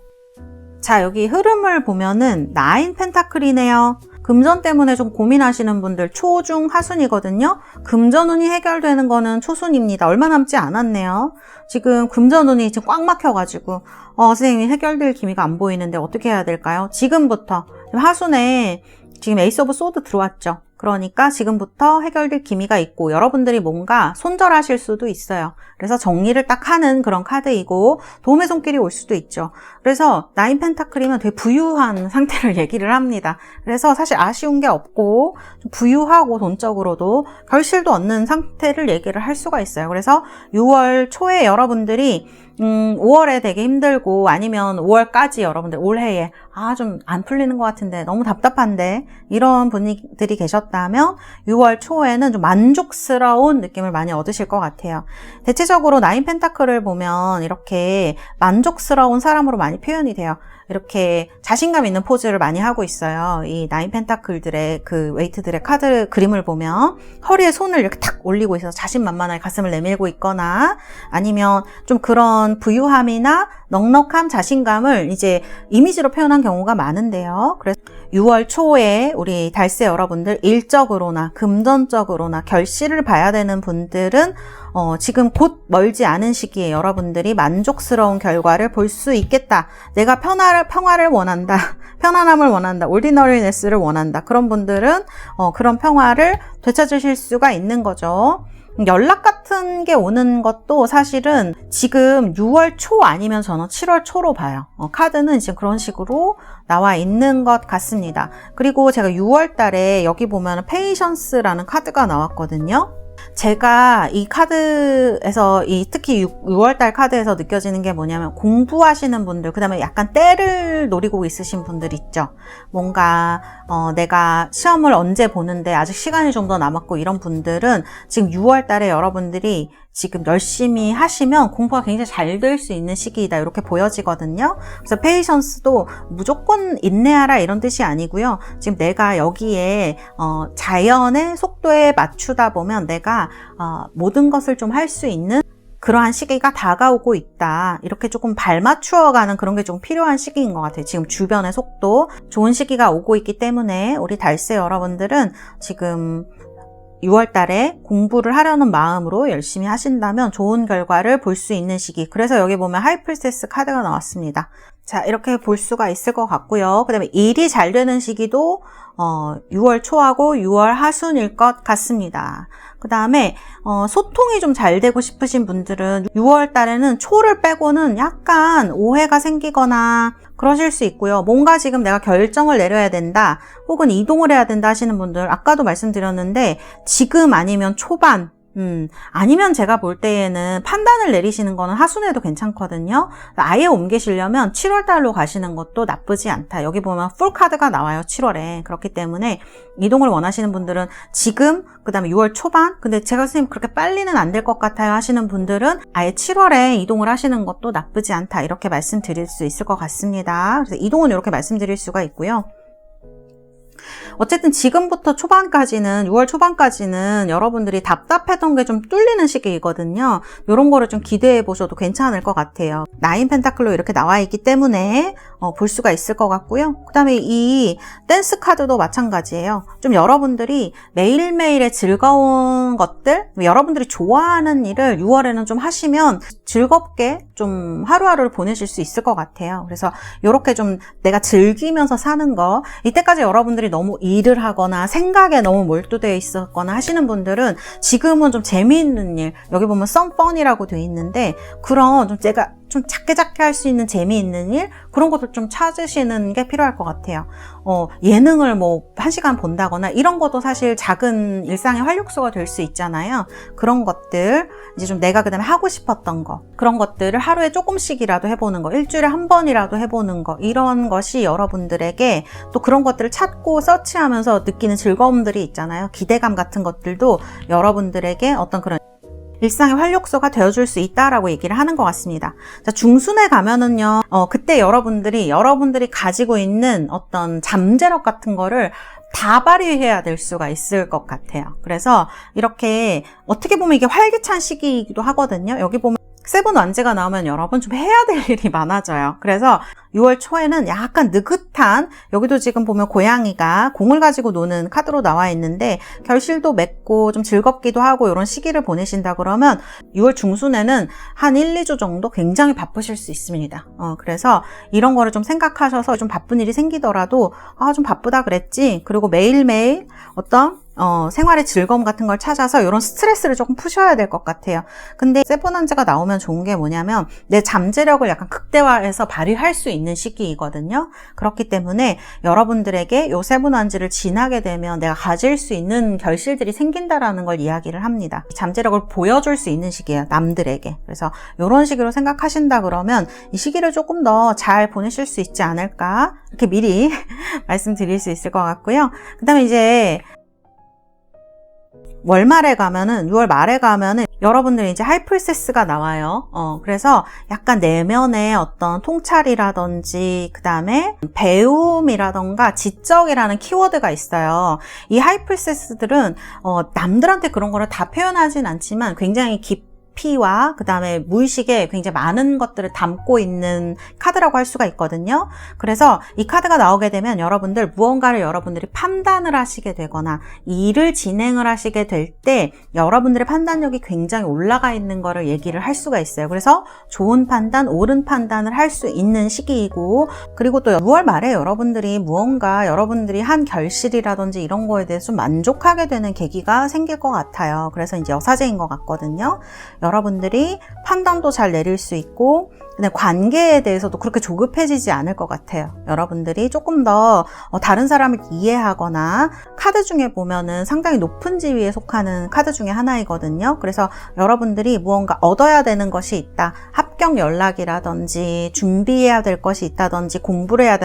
자, 여기 흐름을 보면은 9 펜타클이네요. 금전 때문에 좀 고민하시는 분들 초중 하순이거든요. 금전운이 해결되는 거는 초순입니다. 얼마 남지 않았네요. 지금 금전운이 지금 꽉 막혀가지고 선생님이 해결될 기미가 안 보이는데 어떻게 해야 될까요? 지금부터 하순에 지금 에이스 오브 소드 들어왔죠. 그러니까 지금부터 해결될 기미가 있고 여러분들이 뭔가 손절하실 수도 있어요. 그래서 정리를 딱 하는 그런 카드이고 도움의 손길이 올 수도 있죠. 그래서 9 펜타클이면 되게 부유한 상태를 얘기를 합니다. 그래서 사실 아쉬운 게 없고 좀 부유하고 돈적으로도 결실도 얻는 상태를 얘기를 할 수가 있어요. 그래서 6월 초에 여러분들이 5월에 되게 힘들고 아니면 5월까지 여러분들 올해에 좀 안 풀리는 것 같은데 너무 답답한데 이런 분들이 계셨다면 6월 초에는 좀 만족스러운 느낌을 많이 얻으실 것 같아요. 대체적으로 9 펜타클을 보면 이렇게 만족스러운 사람으로 많이 표현이 돼요. 이렇게 자신감 있는 포즈를 많이 하고 있어요. 이 나인 펜타클들의 그 웨이트들의 카드 그림을 보면 허리에 손을 이렇게 탁 올리고 있어서 자신만만하게 가슴을 내밀고 있거나 아니면 좀 그런 부유함이나 넉넉함, 자신감을 이제 이미지로 표현한 경우가 많은데요. 그래서 6월 초에 우리 달세 여러분들 일적으로나 금전적으로나 결실을 봐야 되는 분들은 지금 곧 멀지 않은 시기에 여러분들이 만족스러운 결과를 볼 수 있겠다. 내가 평화를 원한다. 편안함을 원한다. 올디너리네스를 원한다. 그런 분들은 그런 평화를 되찾으실 수가 있는 거죠. 연락 같은 게 오는 것도 사실은 지금 6월 초 아니면 저는 7월 초로 봐요. 카드는 지금 그런 식으로 나와 있는 것 같습니다. 그리고 제가 6월 달에 여기 보면 페이션스라는 카드가 나왔거든요. 제가 이 카드에서 특히 6월달 카드에서 느껴지는 게 뭐냐면 공부하시는 분들, 그 다음에 약간 때를 노리고 있으신 분들 있죠. 뭔가 내가 시험을 언제 보는데 아직 시간이 좀 더 남았고 이런 분들은 지금 6월달에 여러분들이 지금 열심히 하시면 공부가 굉장히 잘 될 수 있는 시기이다 이렇게 보여지거든요. 그래서 페이션스도 무조건 인내하라 이런 뜻이 아니고요. 지금 내가 여기에 자연의 속도에 맞추다 보면 내가 모든 것을 좀 할 수 있는 그러한 시기가 다가오고 있다. 이렇게 조금 발맞추어가는 그런 게 좀 필요한 시기인 것 같아요. 지금 주변의 속도 좋은 시기가 오고 있기 때문에 우리 달세 여러분들은 지금 6월 달에 공부를 하려는 마음으로 열심히 하신다면 좋은 결과를 볼 수 있는 시기. 그래서 여기 보면 하이프리세스 카드가 나왔습니다. 자, 이렇게 볼 수가 있을 것 같고요. 그 다음에 일이 잘 되는 시기도 6월 초하고 6월 하순일 것 같습니다. 그 다음에 소통이 좀 잘 되고 싶으신 분들은 6월 달에는 초를 빼고는 약간 오해가 생기거나 그러실 수 있고요. 뭔가 지금 내가 결정을 내려야 된다 혹은 이동을 해야 된다 하시는 분들 아까도 말씀드렸는데 지금 아니면 초반 아니면 제가 볼 때에는 판단을 내리시는 거는 하순에도 괜찮거든요. 아예 옮기시려면 7월 달로 가시는 것도 나쁘지 않다. 여기 보면 풀 카드가 나와요. 7월에. 그렇기 때문에 이동을 원하시는 분들은 지금 그 다음에 6월 초반 근데 제가 선생님 그렇게 빨리는 안 될 것 같아요 하시는 분들은 아예 7월에 이동을 하시는 것도 나쁘지 않다. 이렇게 말씀드릴 수 있을 것 같습니다. 그래서 이동은 이렇게 말씀드릴 수가 있고요. 어쨌든 지금부터 초반까지는 6월 초반까지는 여러분들이 답답했던 게 좀 뚫리는 시기이거든요. 이런 거를 좀 기대해 보셔도 괜찮을 것 같아요. 나인 펜타클로 이렇게 나와 있기 때문에 볼 수가 있을 것 같고요. 그 다음에 이 댄스 카드도 마찬가지예요. 좀 여러분들이 매일매일의 즐거운 것들, 여러분들이 좋아하는 일을 6월에는 좀 하시면 즐겁게 좀 하루하루를 보내실 수 있을 것 같아요. 그래서 이렇게 좀 내가 즐기면서 사는 거, 이때까지 여러분들이 너무 일을 하거나 생각에 너무 몰두되어 있었거나 하시는 분들은 지금은 좀 재미있는 일, 여기 보면 some fun이라고 되어 있는데 그런 좀 제가 좀 작게 할 수 있는 재미있는 일 그런 것도 좀 찾으시는 게 필요할 것 같아요. 예능을 뭐 1시간 본다거나 이런 것도 사실 작은 일상의 활력소가 될 수 있잖아요. 그런 것들 이제 좀 내가 그다음에 하고 싶었던 거 그런 것들을 하루에 조금씩이라도 해보는 거 일주일에 한 번이라도 해보는 거 이런 것이 여러분들에게 또 그런 것들을 찾고 서치하면서 느끼는 즐거움들이 있잖아요. 기대감 같은 것들도 여러분들에게 어떤 그런 일상의 활력소가 되어줄 수 있다라고 얘기를 하는 것 같습니다. 자, 중순에 가면은요, 그때 여러분들이 가지고 있는 어떤 잠재력 같은 거를 다 발휘해야 될 수가 있을 것 같아요. 그래서 이렇게 어떻게 보면 이게 활기찬 시기이기도 하거든요. 여기 보면 세븐 완제가 나오면 여러분 좀 해야 될 일이 많아져요. 그래서 6월 초에는 약간 느긋한 여기도 지금 보면 고양이가 공을 가지고 노는 카드로 나와 있는데 결실도 맺고 좀 즐겁기도 하고 이런 시기를 보내신다 그러면 6월 중순에는 한 1, 2주 정도 굉장히 바쁘실 수 있습니다. 그래서 이런 거를 좀 생각하셔서 좀 바쁜 일이 생기더라도 좀 바쁘다 그랬지. 그리고 매일매일 어떤 생활의 즐거움 같은 걸 찾아서 이런 스트레스를 조금 푸셔야 될 것 같아요. 근데 세븐완제가 나오면 좋은 게 뭐냐면 내 잠재력을 약간 극대화해서 발휘할 수 있는 시기이거든요. 그렇기 때문에 여러분들에게 이 세븐완제를 지나게 되면 내가 가질 수 있는 결실들이 생긴다라는 걸 이야기를 합니다. 잠재력을 보여줄 수 있는 시기예요. 남들에게. 그래서 이런 시기로 생각하신다 그러면 이 시기를 조금 더 잘 보내실 수 있지 않을까 이렇게 미리 말씀드릴 수 있을 것 같고요. 그 다음에 이제 월말에 가면은 6월 말에 가면은 여러분들이 이제 하이프리세스가 나와요. 그래서 약간 내면의 어떤 통찰이라든지 그 다음에 배움이라던가 지적이라는 키워드가 있어요. 이 하이프리세스들은 남들한테 그런 거를 다 표현하진 않지만 굉장히 깊이와 그 다음에 무의식에 굉장히 많은 것들을 담고 있는 카드라고 할 수가 있거든요. 그래서 이 카드가 나오게 되면 여러분들 무언가를 여러분들이 판단을 하시게 되거나 일을 진행을 하시게 될 때 여러분들의 판단력이 굉장히 올라가 있는 거를 얘기를 할 수가 있어요. 그래서 좋은 판단, 옳은 판단을 할 수 있는 시기이고, 그리고 또 6월 말에 여러분들이 무언가 여러분들이 한 결실이라든지 이런 거에 대해서 좀 만족하게 되는 계기가 생길 것 같아요. 그래서 이제 여사제인 것 같거든요. 여러분들이 판단도 잘 내릴 수 있고, 근데 관계에 대해서도 그렇게 조급해지지 않을 것 같아요. 여러분들이 조금 더 다른 사람을 이해하거나, 카드 중에 보면은 상당히 높은 지위에 속하는 카드 중에 하나이거든요. 그래서 여러분들이 무언가 얻어야 되는 것이 있다. 합격 연락이라든지 준비해야 될 것이 있다든지 공부를 해야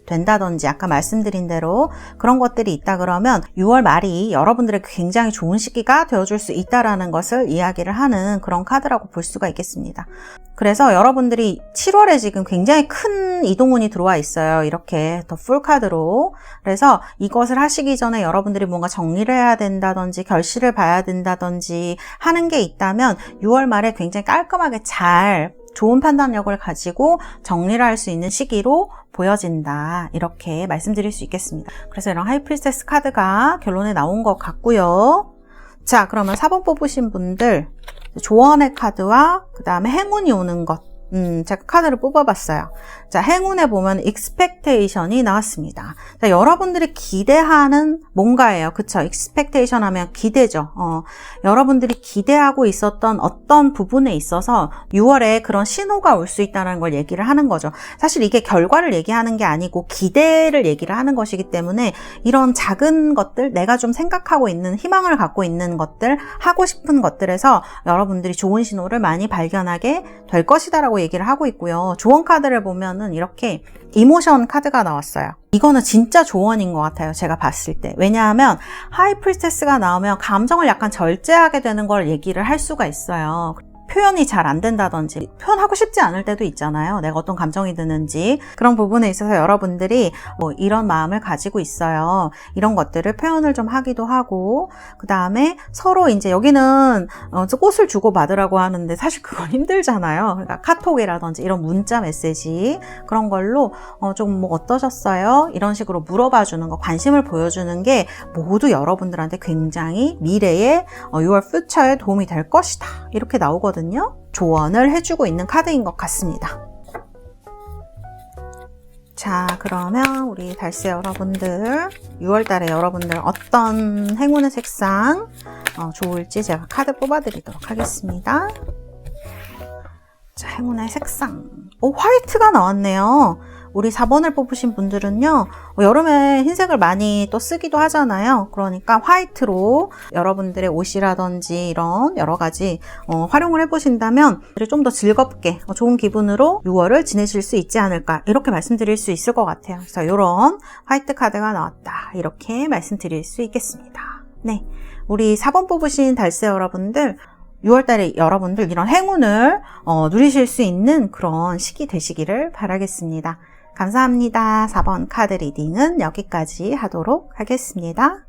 된다든지 아까 말씀드린 대로 그런 것들이 있다 그러면 6월 말이 여러분들에게 굉장히 좋은 시기가 되어줄 수 있다라는 것을 이야기를 하는 그런 카드라고 볼 수가 있겠습니다. 그래서 여러분들이 7월에 지금 굉장히 큰 이동운이 들어와 있어요. 이렇게 더 풀카드로. 그래서 이것을 하시기 전에 여러분들이 뭔가 정리를 해야 된다든지 결실을 봐야 된다든지 하는 게 있다면 6월 말에 굉장히 깔끔하게 잘 좋은 판단력을 가지고 정리를 할 수 있는 시기로 보여진다. 이렇게 말씀드릴 수 있겠습니다. 그래서 이런 하이프리세스 카드가 결론에 나온 것 같고요. 자, 그러면 4번 뽑으신 분들 조언의 카드와 그 다음에 행운이 오는 것. 제가 카드를 뽑아봤어요. 자, 행운에 보면 expectation이 나왔습니다. 자, 여러분들이 기대하는 뭔가예요. 그쵸? expectation 하면 기대죠. 여러분들이 기대하고 있었던 어떤 부분에 있어서 6월에 그런 신호가 올 수 있다는 걸 얘기를 하는 거죠. 사실 이게 결과를 얘기하는 게 아니고 기대를 얘기를 하는 것이기 때문에 이런 작은 것들, 내가 좀 생각하고 있는, 희망을 갖고 있는 것들, 하고 싶은 것들에서 여러분들이 좋은 신호를 많이 발견하게 될 것이다라고 얘기를 하고 있고요. 조언 카드를 보면은 이렇게 이모션 카드가 나왔어요. 이거는 진짜 조언인 것 같아요. 제가 봤을 때. 왜냐하면 하이프리세스가 나오면 감정을 약간 절제하게 되는 걸 얘기를 할 수가 있어요. 표현이 잘 안 된다든지 표현하고 싶지 않을 때도 있잖아요. 내가 어떤 감정이 드는지 그런 부분에 있어서 여러분들이 이런 마음을 가지고 있어요. 이런 것들을 표현을 좀 하기도 하고 그 다음에 서로 이제 여기는 꽃을 주고 받으라고 하는데 사실 그건 힘들잖아요. 그러니까 카톡이라든지 이런 문자 메시지 그런 걸로 좀 뭐 어떠셨어요? 이런 식으로 물어봐 주는 거, 관심을 보여주는 게 모두 여러분들한테 굉장히 미래의 your future에 도움이 될 것이다. 이렇게 나오거든요. 조언을 해주고 있는 카드인 것 같습니다. 자, 그러면 우리 달세 여러분들 6월달에 여러분들 어떤 행운의 색상 좋을지 제가 카드 뽑아드리도록 하겠습니다. 자, 행운의 색상 화이트가 나왔네요. 우리 4번을 뽑으신 분들은요, 여름에 흰색을 많이 또 쓰기도 하잖아요. 그러니까 화이트로 여러분들의 옷이라든지 이런 여러 가지 활용을 해보신다면 좀 더 즐겁게 좋은 기분으로 6월을 지내실 수 있지 않을까 이렇게 말씀드릴 수 있을 것 같아요. 그래서 이런 화이트 카드가 나왔다 이렇게 말씀드릴 수 있겠습니다. 네, 우리 4번 뽑으신 달세 여러분들 6월달에 여러분들 이런 행운을 누리실 수 있는 그런 시기 되시기를 바라겠습니다. 감사합니다. 4번 카드 리딩은 여기까지 하도록 하겠습니다.